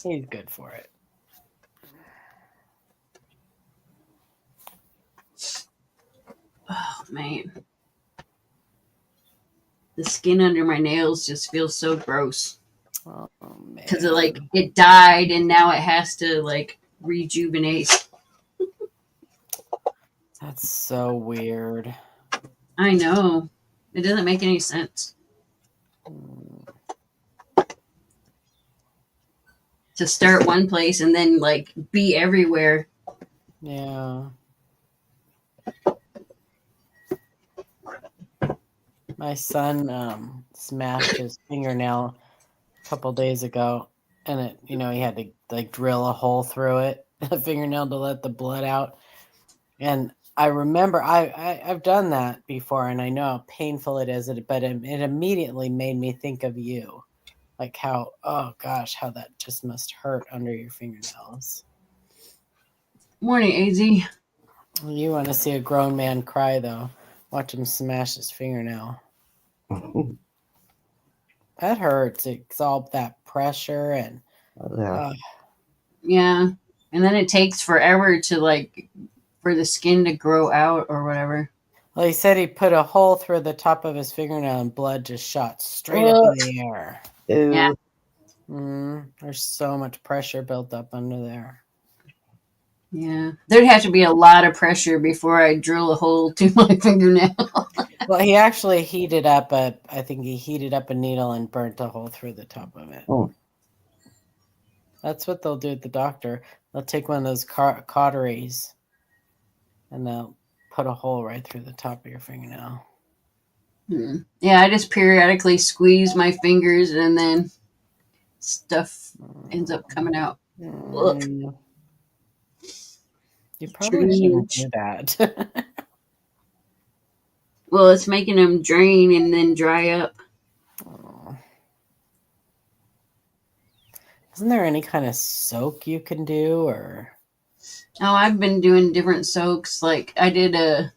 He's good for it. Oh man, the skin under my nails just feels so gross Oh man. because it died and now it has to like rejuvenate. That's so weird. I know, it doesn't make any sense to start one place and then like be everywhere. Yeah. My son smashed his fingernail a couple days ago, and he had to like drill a hole through it, a fingernail, to let the blood out. And I remember I've done that before, and I know how painful it is. But it immediately made me think of you, like how how that just must hurt under your fingernails. Morning, AZ. You want to see a grown man cry though? Watch him smash his fingernail. That hurts. It's all that pressure and Yeah, and then it takes forever to like for the skin to grow out or whatever. Well, he said he put a hole through the top of his fingernail and blood just shot straight up in the air. Yeah. There's so much pressure built up under there. Yeah, there'd have to be a lot of pressure before I drill a hole to my fingernail. Well, he actually heated up a needle and burnt a hole through the top of it. Oh. That's what they'll do at the doctor. They'll take one of those cauteries and they'll put a hole right through the top of your fingernail. Yeah, I just periodically squeeze my fingers and then stuff ends up coming out. Ugh. Mm, you probably shouldn't do that. Well, it's making them drain and then dry up. Oh. Isn't there any kind of soak you can do, or? Oh, I've been doing different soaks. Like I did a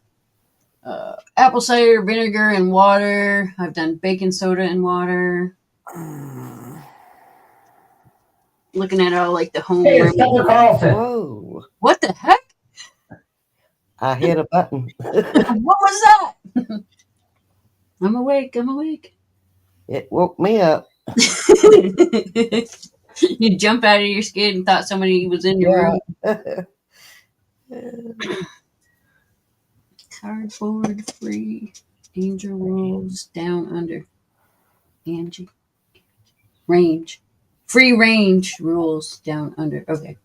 apple cider vinegar and water. I've done baking soda and water. Looking at all like the home Hey, it's remedies. Tucker Carlson. Whoa! What the heck? I hit a button. What was that? I'm awake. I'm awake. It woke me up. You jump out of your skin and thought somebody was in your room. Cardboard free. Angel rules down under. Angie. Range. Free range rules down under. Okay.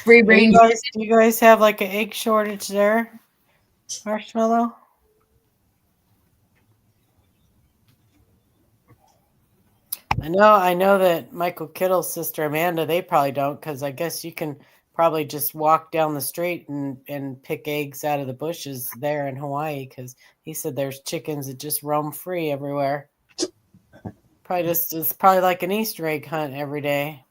Free range. Do you guys have like an egg shortage there, Marshmallow? I know that Michael Kittle's sister Amanda, they probably don't, because I guess you can probably just walk down the street and pick eggs out of the bushes there in Hawaii, because he said there's chickens that just roam free everywhere. It's probably like an Easter egg hunt every day.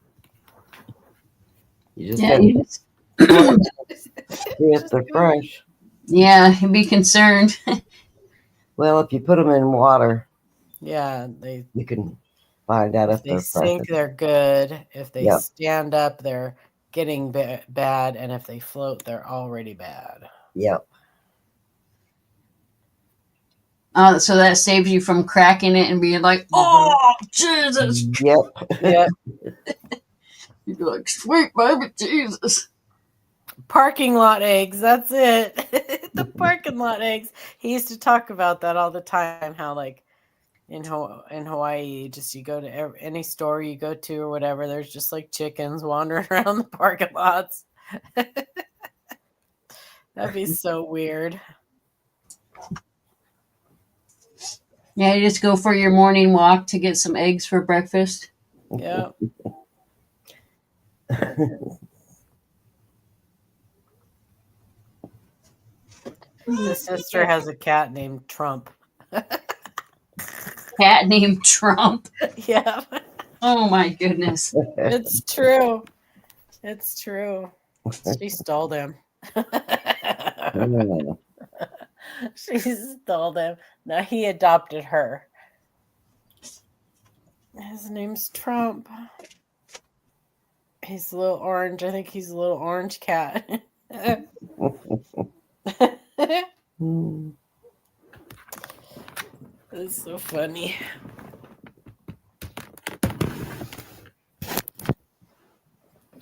You just Yeah, have you just- to see if they're fresh. yeah, be concerned. Well, if you put them in water, Yeah, you can find out if they they're sink, fresh. they're good. If they Yep. stand up, they're getting bad, and if they float, they're already bad. Yep. So that saves you from cracking it and being like, oh, Jesus. Yep. Yeah. You'd be like, sweet baby Jesus. Parking lot eggs, that's it. The parking lot eggs. He used to talk about that all the time, how like in Hawaii, just you go to any store you go to or whatever, there's just like chickens wandering around the parking lots. That'd be so weird. Yeah, you just go for your morning walk to get some eggs for breakfast. Yeah. His sister has a cat named Trump. Cat named Trump. Yeah. Oh my goodness. It's true. It's true. She stole him. She stole him. Now he adopted her. His name's Trump. He's a little orange. I think he's a little orange cat. Hmm. That's so funny.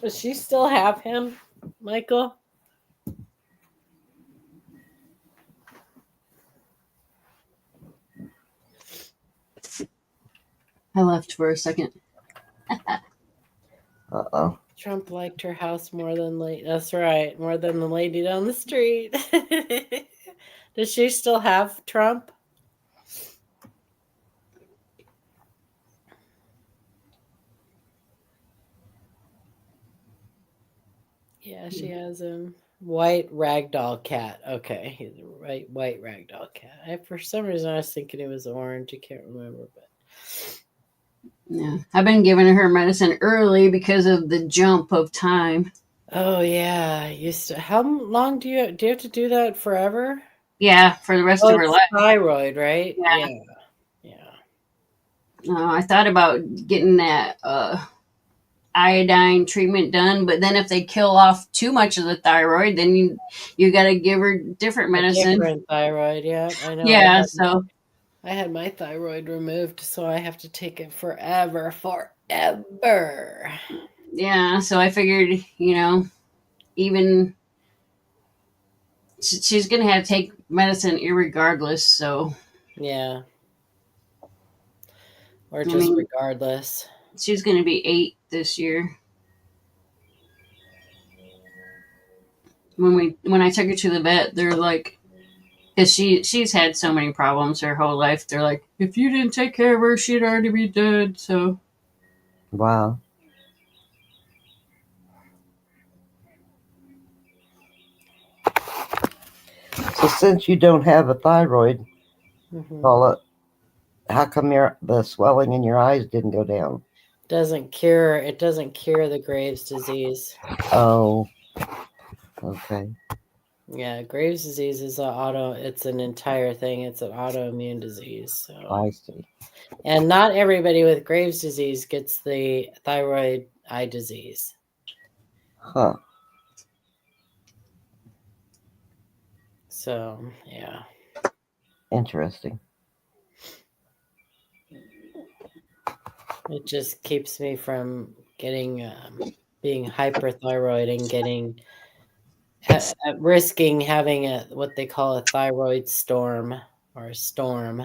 Does she still have him, Michael? I left for a second. Uh-oh. Trump liked her house more than that's right, more than the lady down the street. Does she still have Trump? Yeah, she has him. White ragdoll cat. Okay, he's a white ragdoll cat. For some reason, I was thinking it was orange. I can't remember, but Yeah. I've been giving her medicine early because of the jump of time. oh yeah, how long do you have to do that forever? Yeah, for the rest Oh, of her it's life. thyroid, right? Yeah. Yeah. I thought about getting that iodine treatment done, but then if they kill off too much of the thyroid, then you got to give her different medicine. Different thyroid, yeah. I know. Yeah, so I had my thyroid removed, so I have to take it forever. yeah, so I figured, even she's gonna have to take medicine irregardless. So Yeah. Or just regardless. She's gonna be 8 this year. when I took her to the vet, they're like, because she's had so many problems her whole life. They're like, if you didn't take care of her, she'd already be dead. So Wow. So since you don't have a thyroid, Mhm. Paula, how come the swelling in your eyes didn't go down? It doesn't cure the Graves' disease. Oh, okay. Yeah, Graves' disease is it's an entire thing. It's an autoimmune disease. So, I see. and not everybody with Graves' disease gets the thyroid eye disease. Huh. So, yeah. Interesting. It just keeps me from getting being hyperthyroid and getting risking having what they call a thyroid storm or a storm.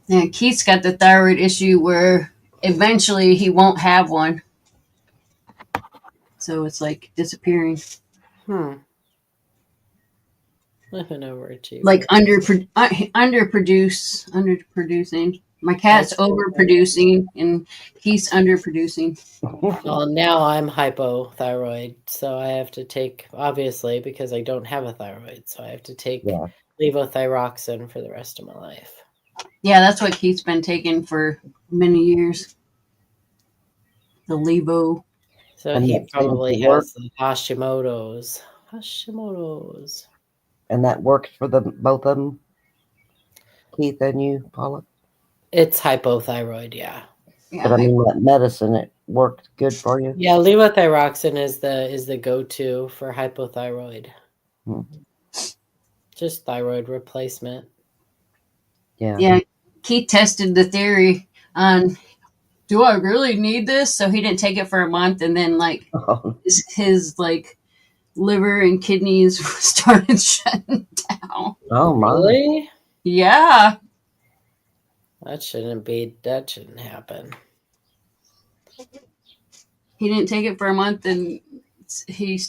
yeah, Keith's got the thyroid issue where eventually he won't have one. So it's like disappearing, Living overachiever. like underproducing. My cat's overproducing and Keith's underproducing. Well, now I'm hypothyroid, so I have to take, obviously, because I don't have a thyroid, so I have to take Yeah. levothyroxine for the rest of my life. Yeah, that's what Keith's been taking for many years. The Levo. So And he that seems probably to work. has the Hashimoto's. Hashimoto's. And that works for both of them, Keith and you, Paula? It's hypothyroid, yeah. But I mean, that medicine, it worked good for you? Yeah, levothyroxine is the go-to for hypothyroid. Hmm. Just thyroid replacement. Yeah. Yeah, Keith tested the theory on, do I really need this? So he didn't take it for a month, and then like Oh, his like liver and kidneys started shutting down. oh my. Really? Yeah, That shouldn't happen. he didn't take it for a month, and he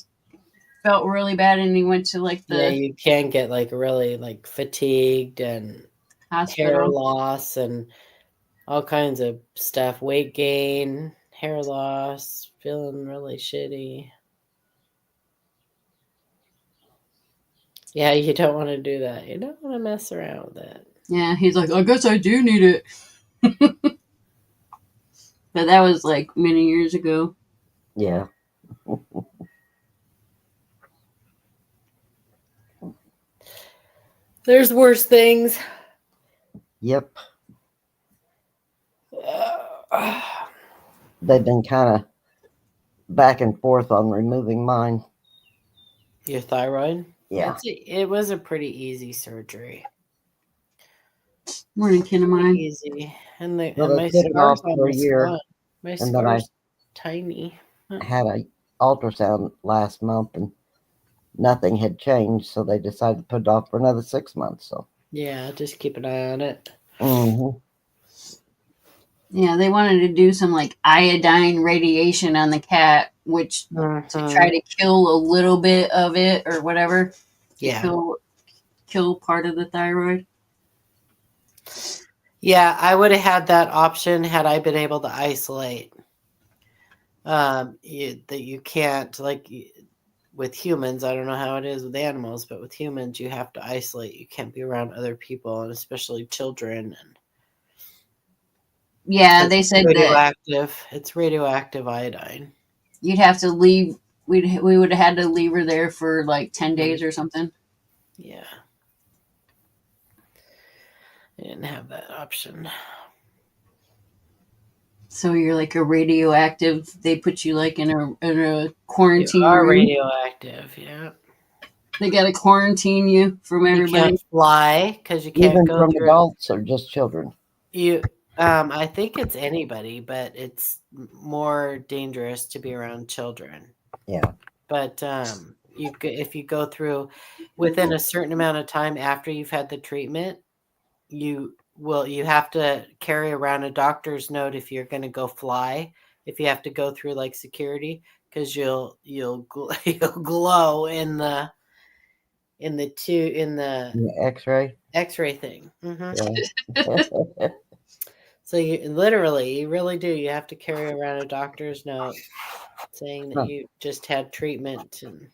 felt really bad, and he went to like Yeah, the you can get like really like fatigued and hair hospital. loss and all kinds of stuff, weight gain, hair loss, feeling really shitty. Yeah, you don't want to do that. You don't want to mess around with it. Yeah, he's like, I guess I do need it. But that was like many years ago. Yeah. There's worse things. Yep. They've been kind of back and forth on removing mine. Your thyroid? Yeah. It was a pretty easy surgery. Morning, kin of mine. Easy. And Well, and they my put it off scar's for a almost year, gone. My and then I scar's tiny. had a ultrasound last month and nothing had changed, so they decided to put it off for another 6 months. So Yeah, just keep an eye on it. mhm. Yeah, they wanted to do some like iodine radiation on the cat, which to try to kill a little bit of it or whatever. Yeah. Kill part of the thyroid. Yeah, I would have had that option had I been able to isolate. That you can't, like with humans, I don't know how it is with animals, but with humans, you have to isolate. You can't be around other people, and especially children. And Yeah, they said that radioactive. It's radioactive iodine. you'd have to leave. We would have had to leave her there for like 10 days or something. Yeah. I didn't have that option. So you're like a radioactive. They put you like in a quarantine You are room. radioactive, yeah. They gotta quarantine you from You everybody. can't fly because you can't Even go from through. adults or just children? I think it's anybody, but it's more dangerous to be around children. Yeah. But if you go through within a certain amount of time after you've had the treatment, you have to carry around a doctor's note if you're going to go fly. If you have to go through like security, because you'll you'll glow in the The X-ray. X-ray thing. Yeah. So you really do. You have to carry around a doctor's note saying that Huh. you just had treatment and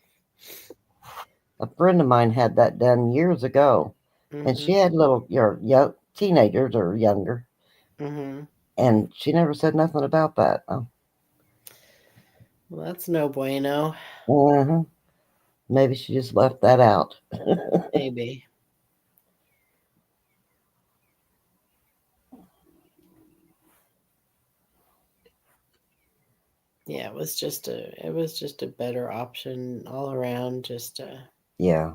A friend of mine had that done years ago, and she had little, young teenagers or younger, and she never said nothing about that. Oh. Well, that's no bueno. Uh-huh. Maybe she just left that out. Maybe. Yeah, it was just a better option all around. Just Yeah.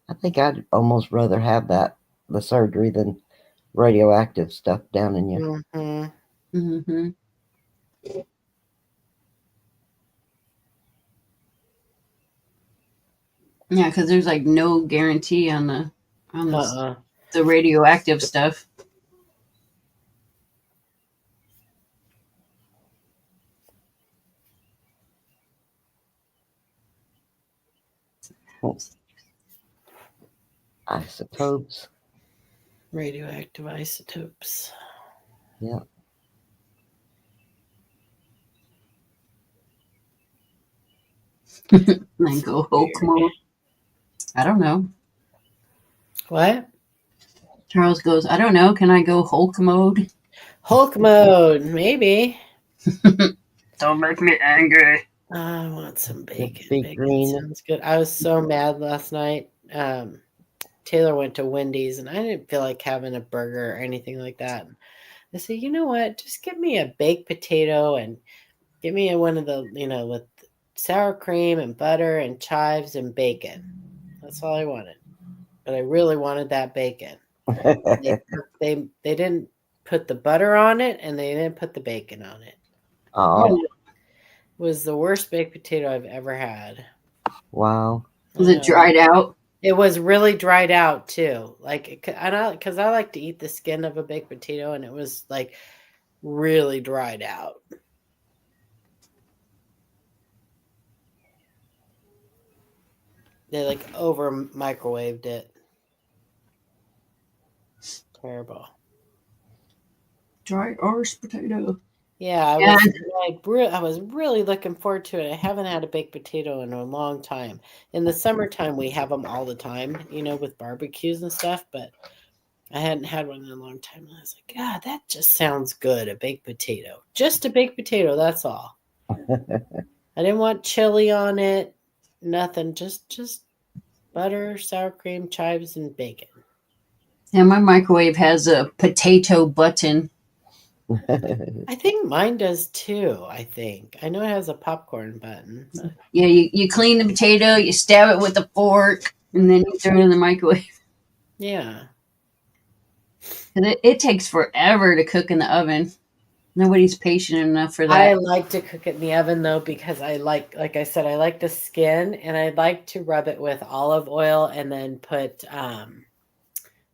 I think I'd almost rather have the surgery than radioactive stuff down in you. Mm-hmm. Yeah, because there's like no guarantee on the radioactive stuff. Isotopes. Radioactive isotopes. Yeah. Then go Hulk mode. I don't know. What? Charles goes, I don't know. Can I go Hulk mode? Hulk mode, maybe. Don't make me angry. I want some bacon. Big Bacon green. sounds good. I was so mad last night. Taylor went to Wendy's and I didn't feel like having a burger or anything like that. I said, you know what? Just give me a baked potato and give me one of the, with sour cream and butter and chives and bacon. That's all I wanted. But I really wanted that bacon. They didn't put the butter on it and they didn't put the bacon on it. Oh, It was the worst baked potato I've ever had. wow. Was it dried out? It was really dried out too. Because I like to eat the skin of a baked potato, and it was like really dried out. They like over microwaved it. Terrible. Dry arse potato. Yeah, I was really looking forward to it. I haven't had a baked potato in a long time. In the summertime, we have them all the time, with barbecues and stuff, but I hadn't had one in a long time. And I was like, God, that just sounds good, a baked potato. Just a baked potato, that's all. I didn't want chili on it, nothing, just butter, sour cream, chives, and bacon. Yeah, my microwave has a potato button. I think mine does too, I think. I know it has a popcorn button. But... Yeah, you clean the potato, you stab it with a fork, and then you throw it in the microwave. Yeah. It takes forever to cook in the oven. Nobody's patient enough for that. I like to cook it in the oven though, because I like I said, I like the skin, and I like to rub it with olive oil and then put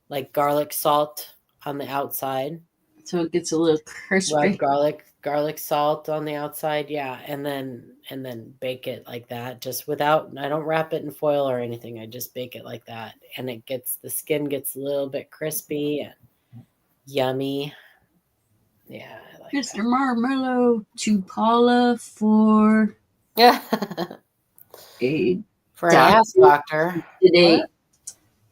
like garlic salt on the outside. So it gets a little crispy. Rub garlic salt on the outside, yeah, and then bake it like that. Just without, I don't wrap it in foil or anything. I just bake it like that, and the skin gets a little bit crispy and yummy. Yeah, I like Mr. Marmello to Paula for that. a For an ass doctor to date. What?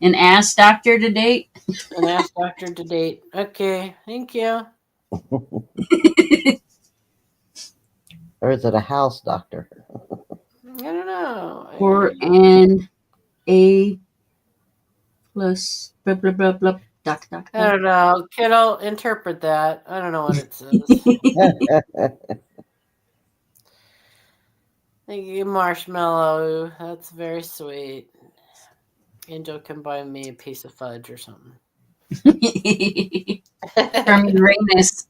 An ass doctor to date. An ass doctor to date. Okay, thank you. Or is it a house doctor? I don't know. Or an A plus blah blah blah blah doc. I don't know. Kiddo, interpret that. I don't know what it says. Thank you, Marshmallow. That's very sweet. Angel can buy me a piece of fudge or something. From Uranus.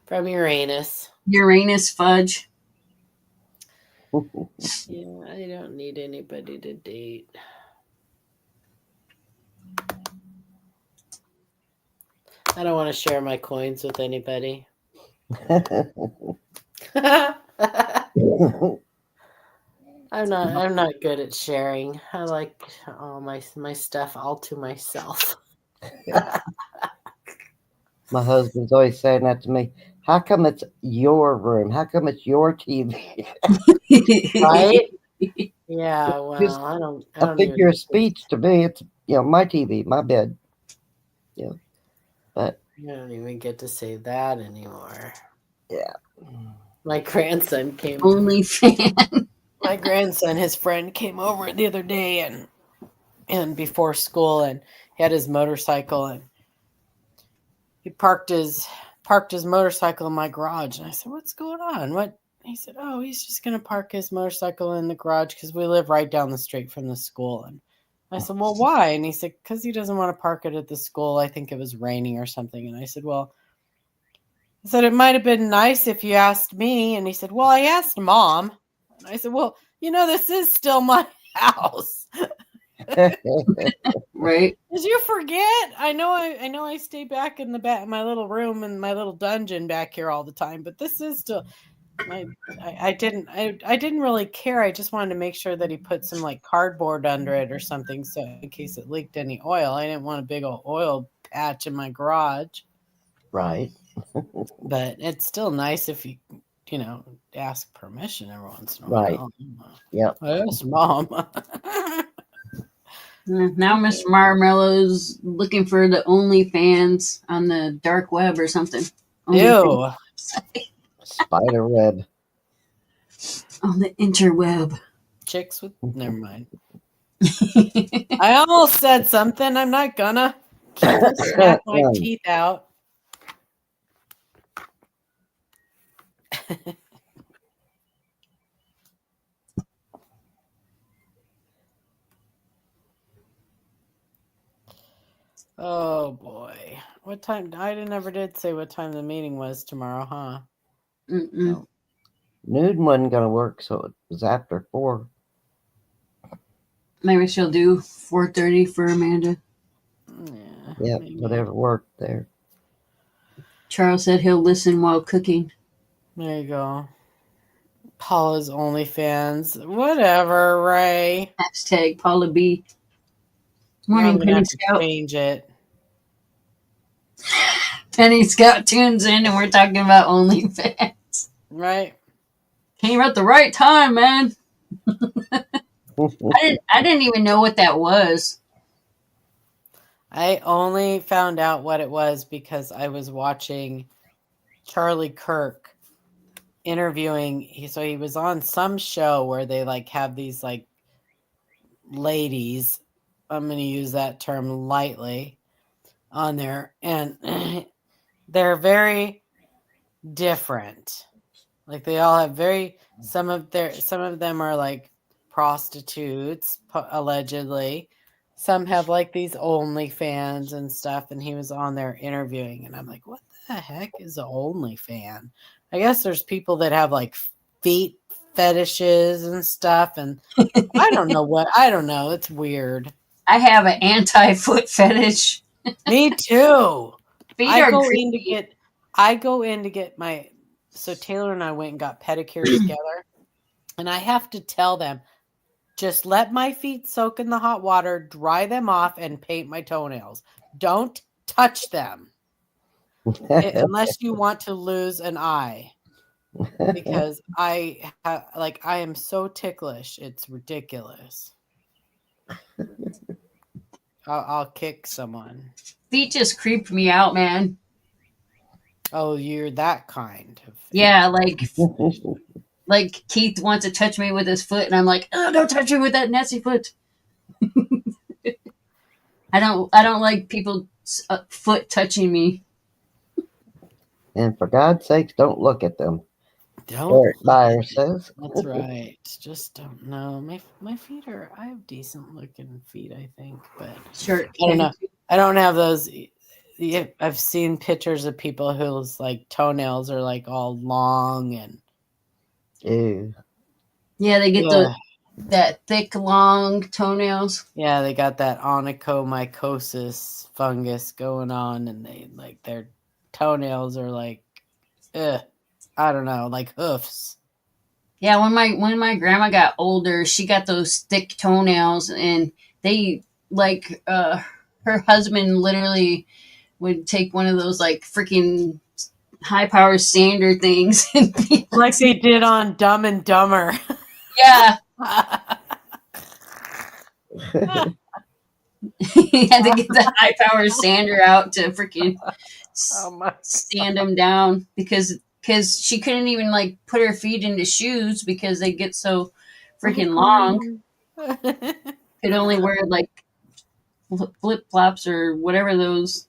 From Uranus. Uranus fudge. Yeah, I don't need anybody to date. I don't want to share my coins with anybody. I'm not good at sharing. I like all my stuff all to myself. My husband's always saying that to me. How come it's your room? How come it's your TV? Right? Yeah, Just well, I don't a figure even of speech to me. It's my TV, my bed. But I don't even get to say that anymore. yeah. My grandson came Only fan. my grandson, his friend came over the other day and before school, and he had his motorcycle, and he parked his motorcycle in my garage. And I said, "What's going on? What?" He said, "Oh, he's just going to park his motorcycle in the garage because we live right down the street from the school." And I said, "Well, why?" And he said, "Because he doesn't want to park it at the school. I think it was raining or something." And I said, "Well," I said, "it might have been nice if you asked me." And he said, "Well, I asked Mom." And I said, "Well, this is still my house." Right. Did you forget? I know I stay back in the back, my little room and my little dungeon back here all the time, but this is still I didn't really care. I just wanted to make sure that he put some like cardboard under it or something, so in case it leaked any oil. I didn't want a big old oil patch in my garage. Right. But it's still nice if you ask permission every once in a Right. while. Yep. I asked Mom. Now Mr. Marmello's looking for the OnlyFans on the dark web or something. Ew. Spider web. On the interweb. Chicks with never mind. I almost said something. I'm not gonna. Keep will snap my teeth out. Oh boy. What time? I never did say what time the meeting was tomorrow, huh? Mm-mm. No. Noon wasn't gonna work, so it was after 4. Maybe she'll do 4:30 for Amanda. Yeah. Yep, maybe. whatever worked there. Charles said he'll listen while cooking. There you go. Paula's OnlyFans. Whatever, Ray. Hashtag Paula B. Now I'm Morning, gonna Penny have to Scout. change it. Penny Scout tunes in and we're talking about OnlyFans. Right? Came at the right time, man. I didn't even know what that was. I only found out what it was because I was watching Charlie Kirk interviewing. So he was on some show where they like have these like ladies, I'm going to use that term lightly, on there, and they're very different. Like they all have some of them are like prostitutes allegedly. Some have like these OnlyFans and stuff, and he was on there interviewing, and I'm like, what the heck is an OnlyFan? I guess there's people that have like feet fetishes and stuff, and I don't know. It's weird. I have an anti-foot fetish. Me too. Feet I are go creepy. in to get my. So Taylor and I went and got pedicures together, and I have to tell them, just let my feet soak in the hot water, dry them off, and paint my toenails. Don't touch them unless you want to lose an eye, because I am so ticklish. It's ridiculous. I'll kick someone. Feet just creeped me out, man. Oh, you're that kind of. Yeah, like Keith wants to touch me with his foot, and I'm like, oh, don't touch me with that nasty foot. I don't like people's foot touching me. And for God's sakes, don't look at them. Don't. Eric Byer says. That's right. Just don't know. My feet are. I have decent looking feet, I think, but Sure. I don't know. I don't have those. I've seen pictures of people whose like toenails are like all long and. Ew. Yeah, they get that thick, long toenails. Yeah, they got that onychomycosis fungus going on, and they like their toenails are like I don't know, like hoofs. Yeah, when my grandma got older, she got those thick toenails, and they like her husband literally would take one of those like freaking high power sander things and be Like they did on Dumb and Dumber. yeah. He had to get the high power sander out to freaking Oh my sand them down because she couldn't even like put her feet into shoes because they get so freaking long. Could only wear like flip flops or whatever those.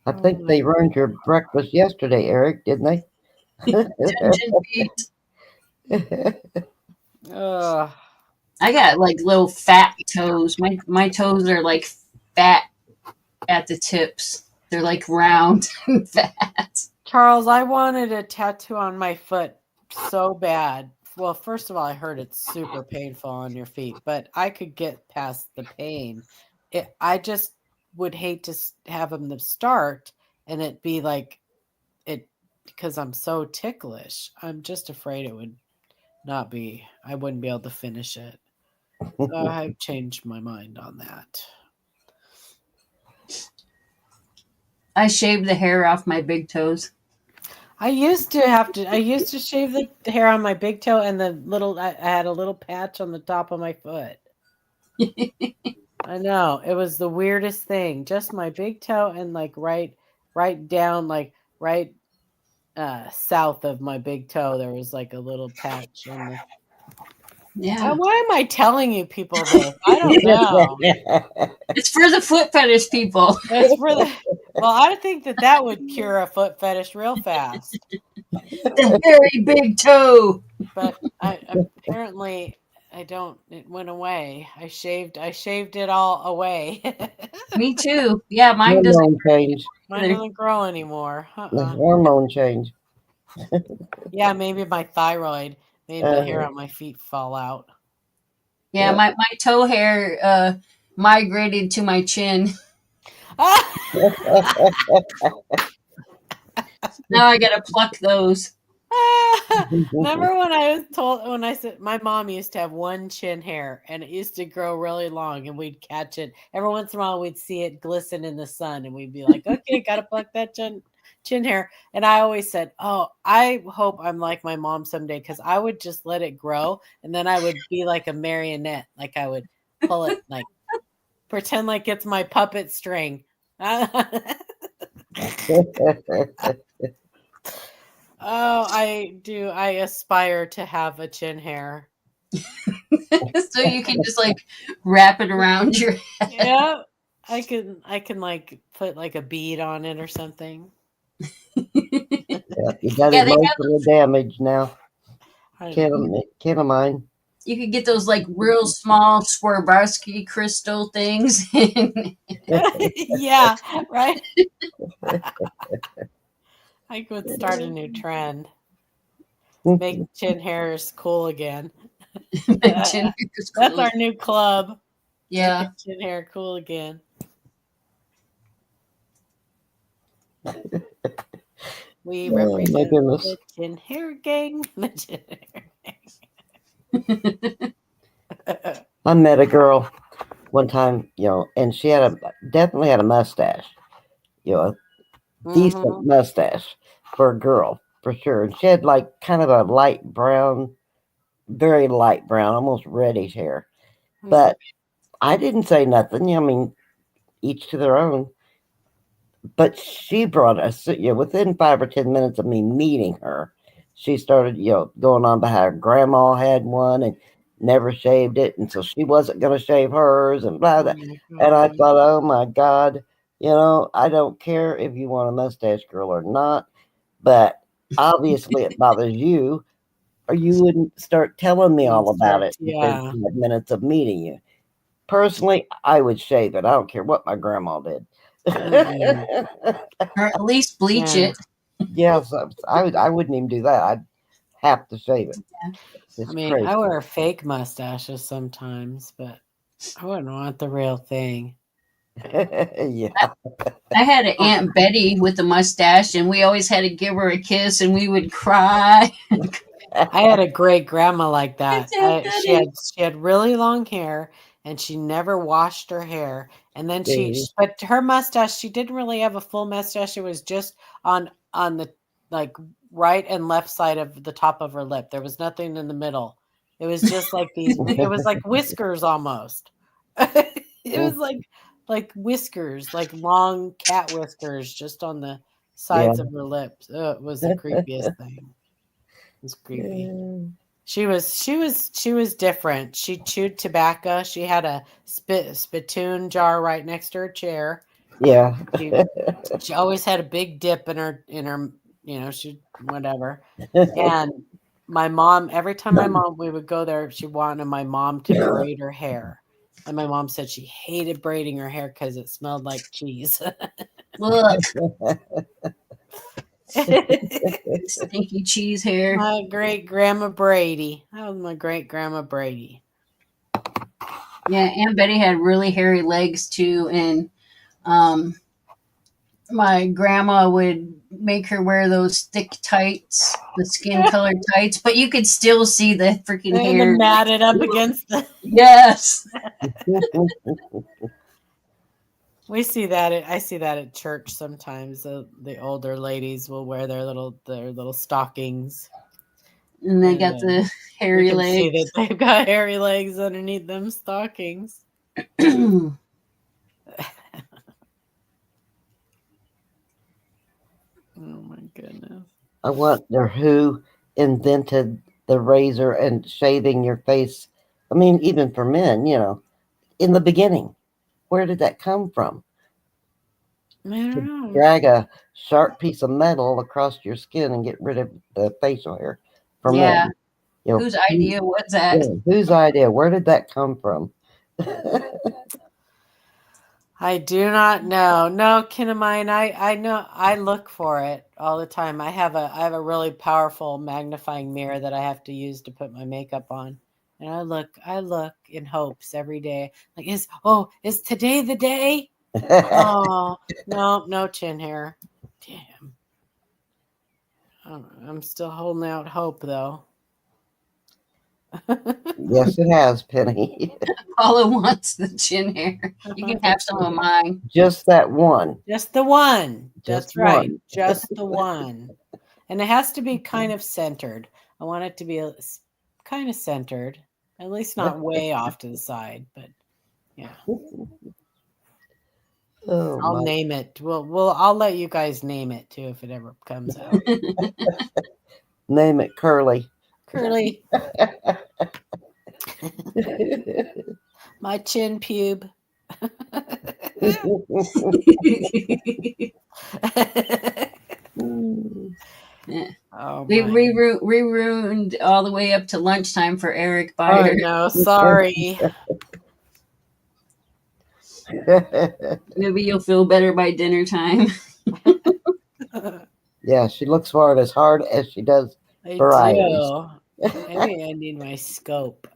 I think they ruined your breakfast yesterday, Eric, didn't they? Dungeon feet. Ugh. I got like little fat toes. My toes are like fat at the tips. They're like round and fat. Charles, I wanted a tattoo on my foot so bad. Well, first of all, I heard it's super painful on your feet, but I could get past the pain. I just would hate to have them to start and it be like it because I'm so ticklish. I'm just afraid it would not be. I wouldn't be able to finish it. So I've changed my mind on that. I shaved the hair off my big toes. I used to shave the hair on my big toe and I had a little patch on the top of my foot. I know. It was the weirdest thing. Just my big toe and like right down, like right south of my big toe, there was like a little patch on the Yeah. Why am I telling you people this? I don't know. It's for the foot fetish people. It's for the well, I think that would cure a foot fetish real fast. The very big toe. But apparently I don't. It went away. I shaved it all away. Me too. Yeah, mine doesn't. Hormone change. Mine doesn't grow anymore. The hormone change. Yeah, maybe my thyroid made the hair on my feet fall out. Yeah, my toe hair migrated to my chin. Now I gotta pluck those. Remember when I said my mom used to have one chin hair and it used to grow really long and we'd catch it every once in a while, we'd see it glisten in the sun and we'd be like, okay, gotta pluck that chin hair. And I always said, oh, I hope I'm like my mom someday, because I would just let it grow and then I would be like a marionette, like I would pull it, like pretend like it's my puppet string. Oh, I do. I aspire to have a chin hair. So you can just like wrap it around your head. Yeah, I can like put like a bead on it or something. You got Yeah, they have emotional damage now. Kid of mine. You could get those like real small Swarovski crystal things. Yeah, right. I could start a new trend. Make chin hairs cool again. Chin hair is cool. That's our new club. Yeah. Make chin hair cool again. We represent my goodness. the chin hair gang. The chin hair gang. I met a girl one time, and she definitely had a mustache, a decent mustache for a girl, for sure. And she had like kind of a light brown, very light brown, almost reddish hair. But I didn't say nothing. I mean, each to their own. But she brought us, within 5 or 10 minutes of me meeting her, she started, going on about how her grandma had one and never shaved it. And so she wasn't going to shave hers and blah, blah. And I thought, oh my God, I don't care if you want a mustache girl or not, but obviously it bothers you, or you wouldn't start telling me all about it within 5 minutes of meeting you. Personally, I would shave it. I don't care what my grandma did. Or at least bleach it. Yes, I wouldn't even do that. I'd have to shave it. I mean, crazy. I wear fake mustaches sometimes, but I wouldn't want the real thing. Yeah. I had an Aunt Betty with a mustache, and we always had to give her a kiss, and we would cry. I had a great grandma like that. It's Aunt Betty. She had really long hair, and she never washed her hair. And then See? but her mustache, she didn't really have a full mustache. It was just on the like right and left side of the top of her lip. There was nothing in the middle. It was just like these. It was like whiskers almost. It was like whiskers, like long cat whiskers, just on the sides of her lips. It was the creepiest thing. It was creepy. She was different. She chewed tobacco. She had a spittoon jar right next to her chair. Yeah. She always had a big dip in her, she whatever. And my mom, every time we would go there, she wanted my mom to braid her hair. And my mom said she hated braiding her hair because it smelled like cheese. Look, stinky cheese hair. My great grandma Brady. That was my great grandma Brady. Yeah, Aunt Betty had really hairy legs too, and my grandma would make her wear those thick tights, the skin colored tights, but you could still see the freaking And hair. matted up against the. Yes. We see that. I see that at church sometimes. The older ladies will wear their little stockings. And they got the hairy You can see legs. that they've got hairy legs underneath them stockings. Oh my goodness. I wonder who invented the razor and shaving your face. I mean, even for men, in the beginning, where did that come from? I don't know. Drag a sharp piece of metal across your skin and get rid of the facial hair. For Yeah. men. Whose idea was that? Whose idea? Where did that come from? I do not know. No, Kinnamine, I know I look for it all the time. I have a really powerful magnifying mirror that I have to use to put my makeup on. And I look in hopes every day. Like is today the day? Oh, no chin hair. Damn. I'm still holding out hope though. Yes, it has, Penny. Paula wants the chin hair. You can have some of mine. Just that one. Just the one. Just That's right. one. Just the one. And it has to be kind of centered. I want it to be kind of centered. At least not way off to the side, but yeah. Oh, I'll name it. I'll let you guys name it too if it ever comes out. name it Curly. Curly. My chin pube. Oh, we ruined all the way up to lunchtime for Eric Byer. Oh no, sorry. Maybe you'll feel better by dinner time. Yeah, she looks for it as hard as she does I varieties. do. Maybe I need my scope.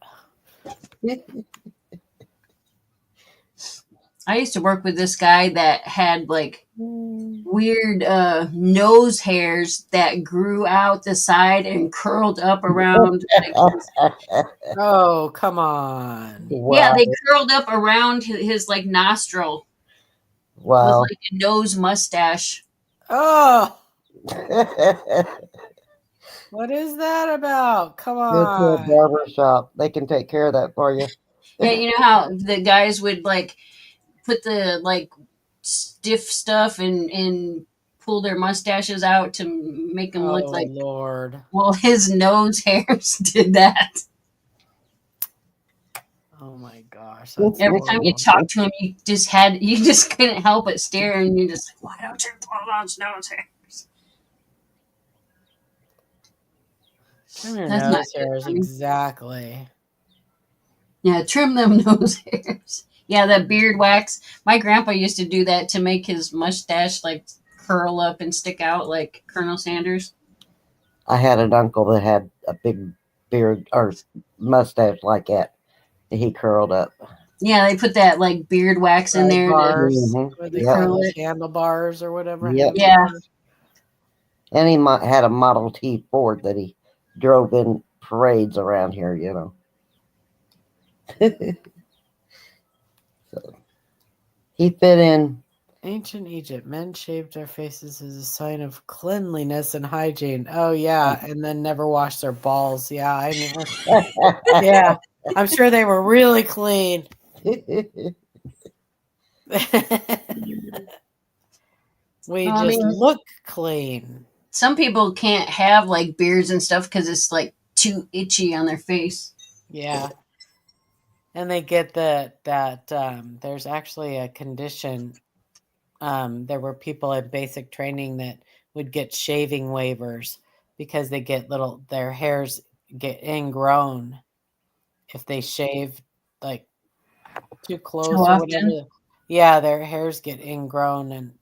I used to work with this guy that had like weird nose hairs that grew out the side and curled up around. Oh, come on. Wow. Yeah, they curled up around his like nostril. Wow. With like a nose mustache. Oh, what is that about? Come Go to a on. barber shop. They can take care of that for you. Yeah, you know how the guys would like put the like stiff stuff and pull their mustaches out to make them look like. Lord. Well, his nose hairs did that. Oh my gosh. Every time you talked to him, you just couldn't help but stare, and you're just like, why don't you pull those nose hairs? Trim your That's not nose hairs, good. exactly. Yeah, trim them nose hairs. Yeah, that beard wax. My grandpa used to do that to make his mustache like curl up and stick out like Colonel Sanders. I had an uncle that had a big beard or mustache like that. He curled up. Yeah, they put that like beard wax in there. To, Bars, Mhm. what they Yep. call Curl it, it. handlebars or whatever. Yep. Yeah. handlebars. And he had a Model T Ford that he drove in parades around here, you know. So he fit in. Ancient Egypt, men shaved their faces as a sign of cleanliness and hygiene. Oh yeah, and then never washed their balls. Yeah, I know. Yeah, I'm sure they were really clean. We Well, I just mean, look clean. some people can't have like beards and stuff because it's like too itchy on their face. Yeah. And they get that there's actually a condition. There were people in basic training that would get shaving waivers because they get their hairs get ingrown if they shave like too close Too or often. whatever. Yeah, their hairs get ingrown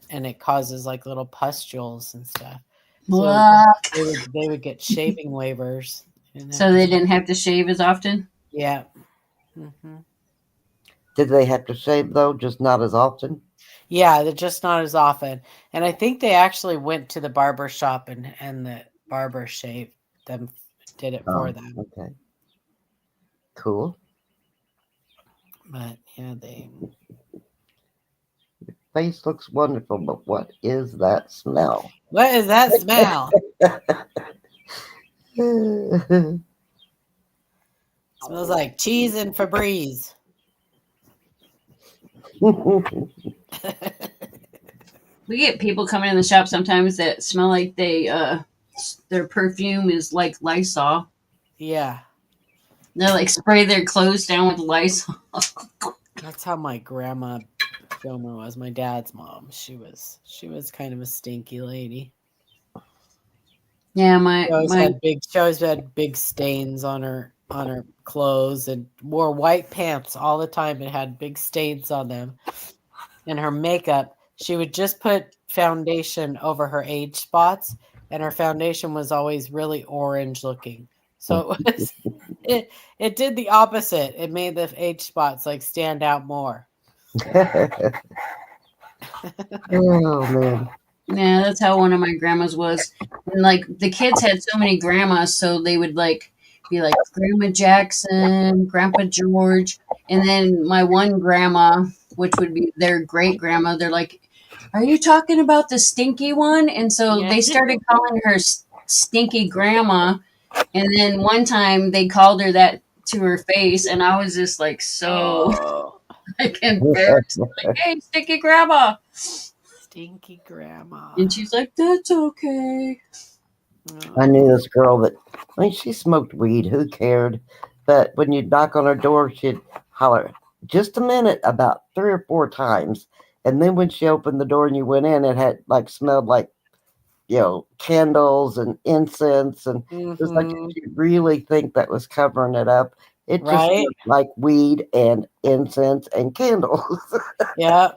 and it causes like little pustules and stuff. So Blah. they would get shaving waivers. And So they didn't have to shave as often. yeah. Hmm. Did they have to shave though? Just not as often? Yeah, they're just not as often. And I think they actually went to the barber shop and the barber shaved them, did it for Oh, them. okay. Cool. But yeah, they Face looks wonderful, but what is that smell? what is that smell? Smells like cheese and Febreze. We get people coming in the shop sometimes that smell like their perfume is like Lysol. Yeah. They like spray their clothes down with Lysol. That's how my grandma Filmer was, my dad's mom. She was kind of a stinky lady. Yeah, She always had big stains on her clothes and wore white pants all the time and had big stains on them. And her makeup, she would just put foundation over her age spots, and her foundation was always really orange looking. So it did the opposite. It made the age spots like stand out more. Oh man. Yeah, that's how one of my grandmas was. And like the kids had so many grandmas, so they would like be like Grandma Jackson, Grandpa George, and then my one grandma, which would be their great grandma, they're like, "Are you talking about the stinky one?" And so Yeah. they started calling her Stinky Grandma. And then one time they called her that to her face, and I was just like so like embarrassed. Like, "Hey, Stinky Grandma." Stinky grandma. And she's like, "That's okay." I knew this girl that, I mean, she smoked weed. Who cared? But when you'd knock on her door, she'd holler, "Just a minute," about 3 or 4 times. And then when she opened the door and you went in, it had like smelled like, candles and incense. And it was like, Mhm. did you really think that was covering it up? It just Right? looked like weed and incense and candles. Yeah.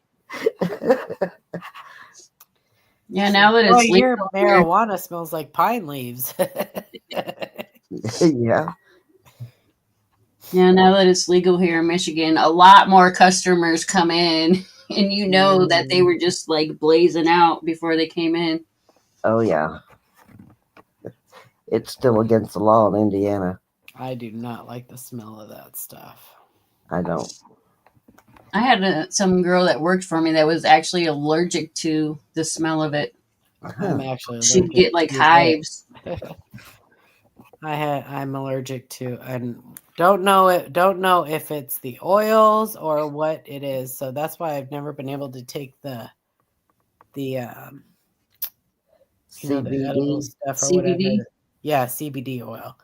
Yeah, now that Oh, it's your legal here, marijuana smells like pine leaves. Yeah. yeah, now that it's legal here in Michigan, a lot more customers come in, and you know that they were just like blazing out before they came in. Oh, yeah. It's still against the law in Indiana. I do not like the smell of that stuff. I don't. I had some girl that worked for me that was actually allergic to the smell of it. I'm actually She'd allergic get like to hives. I'm allergic to and don't know if it's the oils or what it is. So that's why I've never been able to take the the edible CBD. stuff or CBD? whatever. Yeah, CBD oil.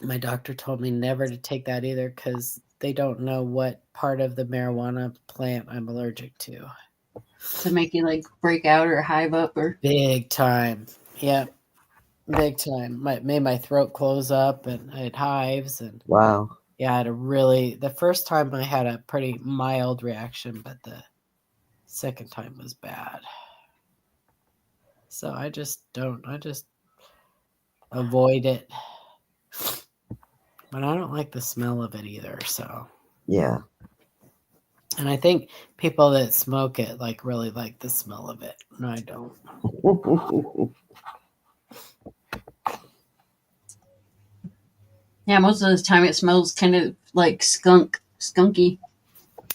My doctor told me never to take that either because they don't know what part of the marijuana plant I'm allergic to. To make you like break out or hive up or Big time. Yep. Big time. Made my throat close up and I had hives and Wow. yeah, I had the first time I had a pretty mild reaction, but the second time was bad. So I just avoid it. But I don't like the smell of it either, so Yeah. And I think people that smoke it like really like the smell of it. No, I don't. Yeah, most of the time it smells kind of like skunky.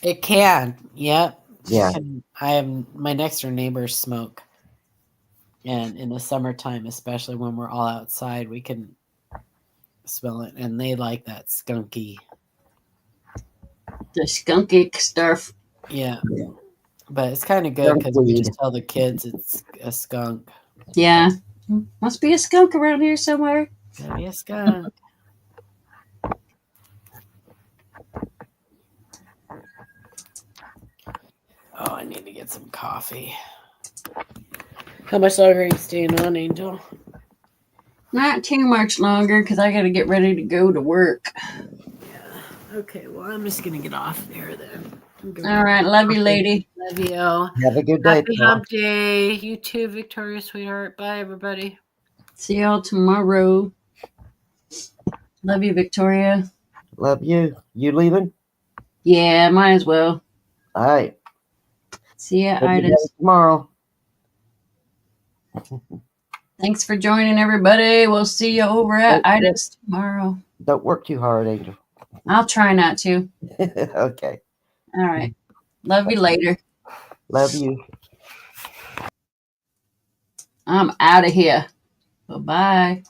It can. Yep. Yeah. I am my next door neighbors smoke. And in the summertime, especially when we're all outside, we can smell it. And they like that skunky. The skunky stuff. Yeah. But it's kind of good Skunk because we weed. just tell the kids it's a skunk. Yeah. Must be a skunk around here somewhere. Gotta be a skunk. Oh, I need to get some coffee. How much longer are you staying on, Angel? Not too much longer because I got to get ready to go to work. Okay, well, I'm just going to get off there then. All right. Love you, lady. Love you. Have a good day. Happy Paul. hump day. You too, Victoria, sweetheart. Bye, everybody. See y'all tomorrow. Love you, Victoria. Love you. You leaving? Yeah, might as well. All right. See ya, Have a good day Idas. tomorrow. Thanks for joining, everybody. We'll see you over at Idas tomorrow. Don't work too hard, Angel. I'll try not to. Okay. All right. Love you later. Love you. I'm out of here. Bye-bye.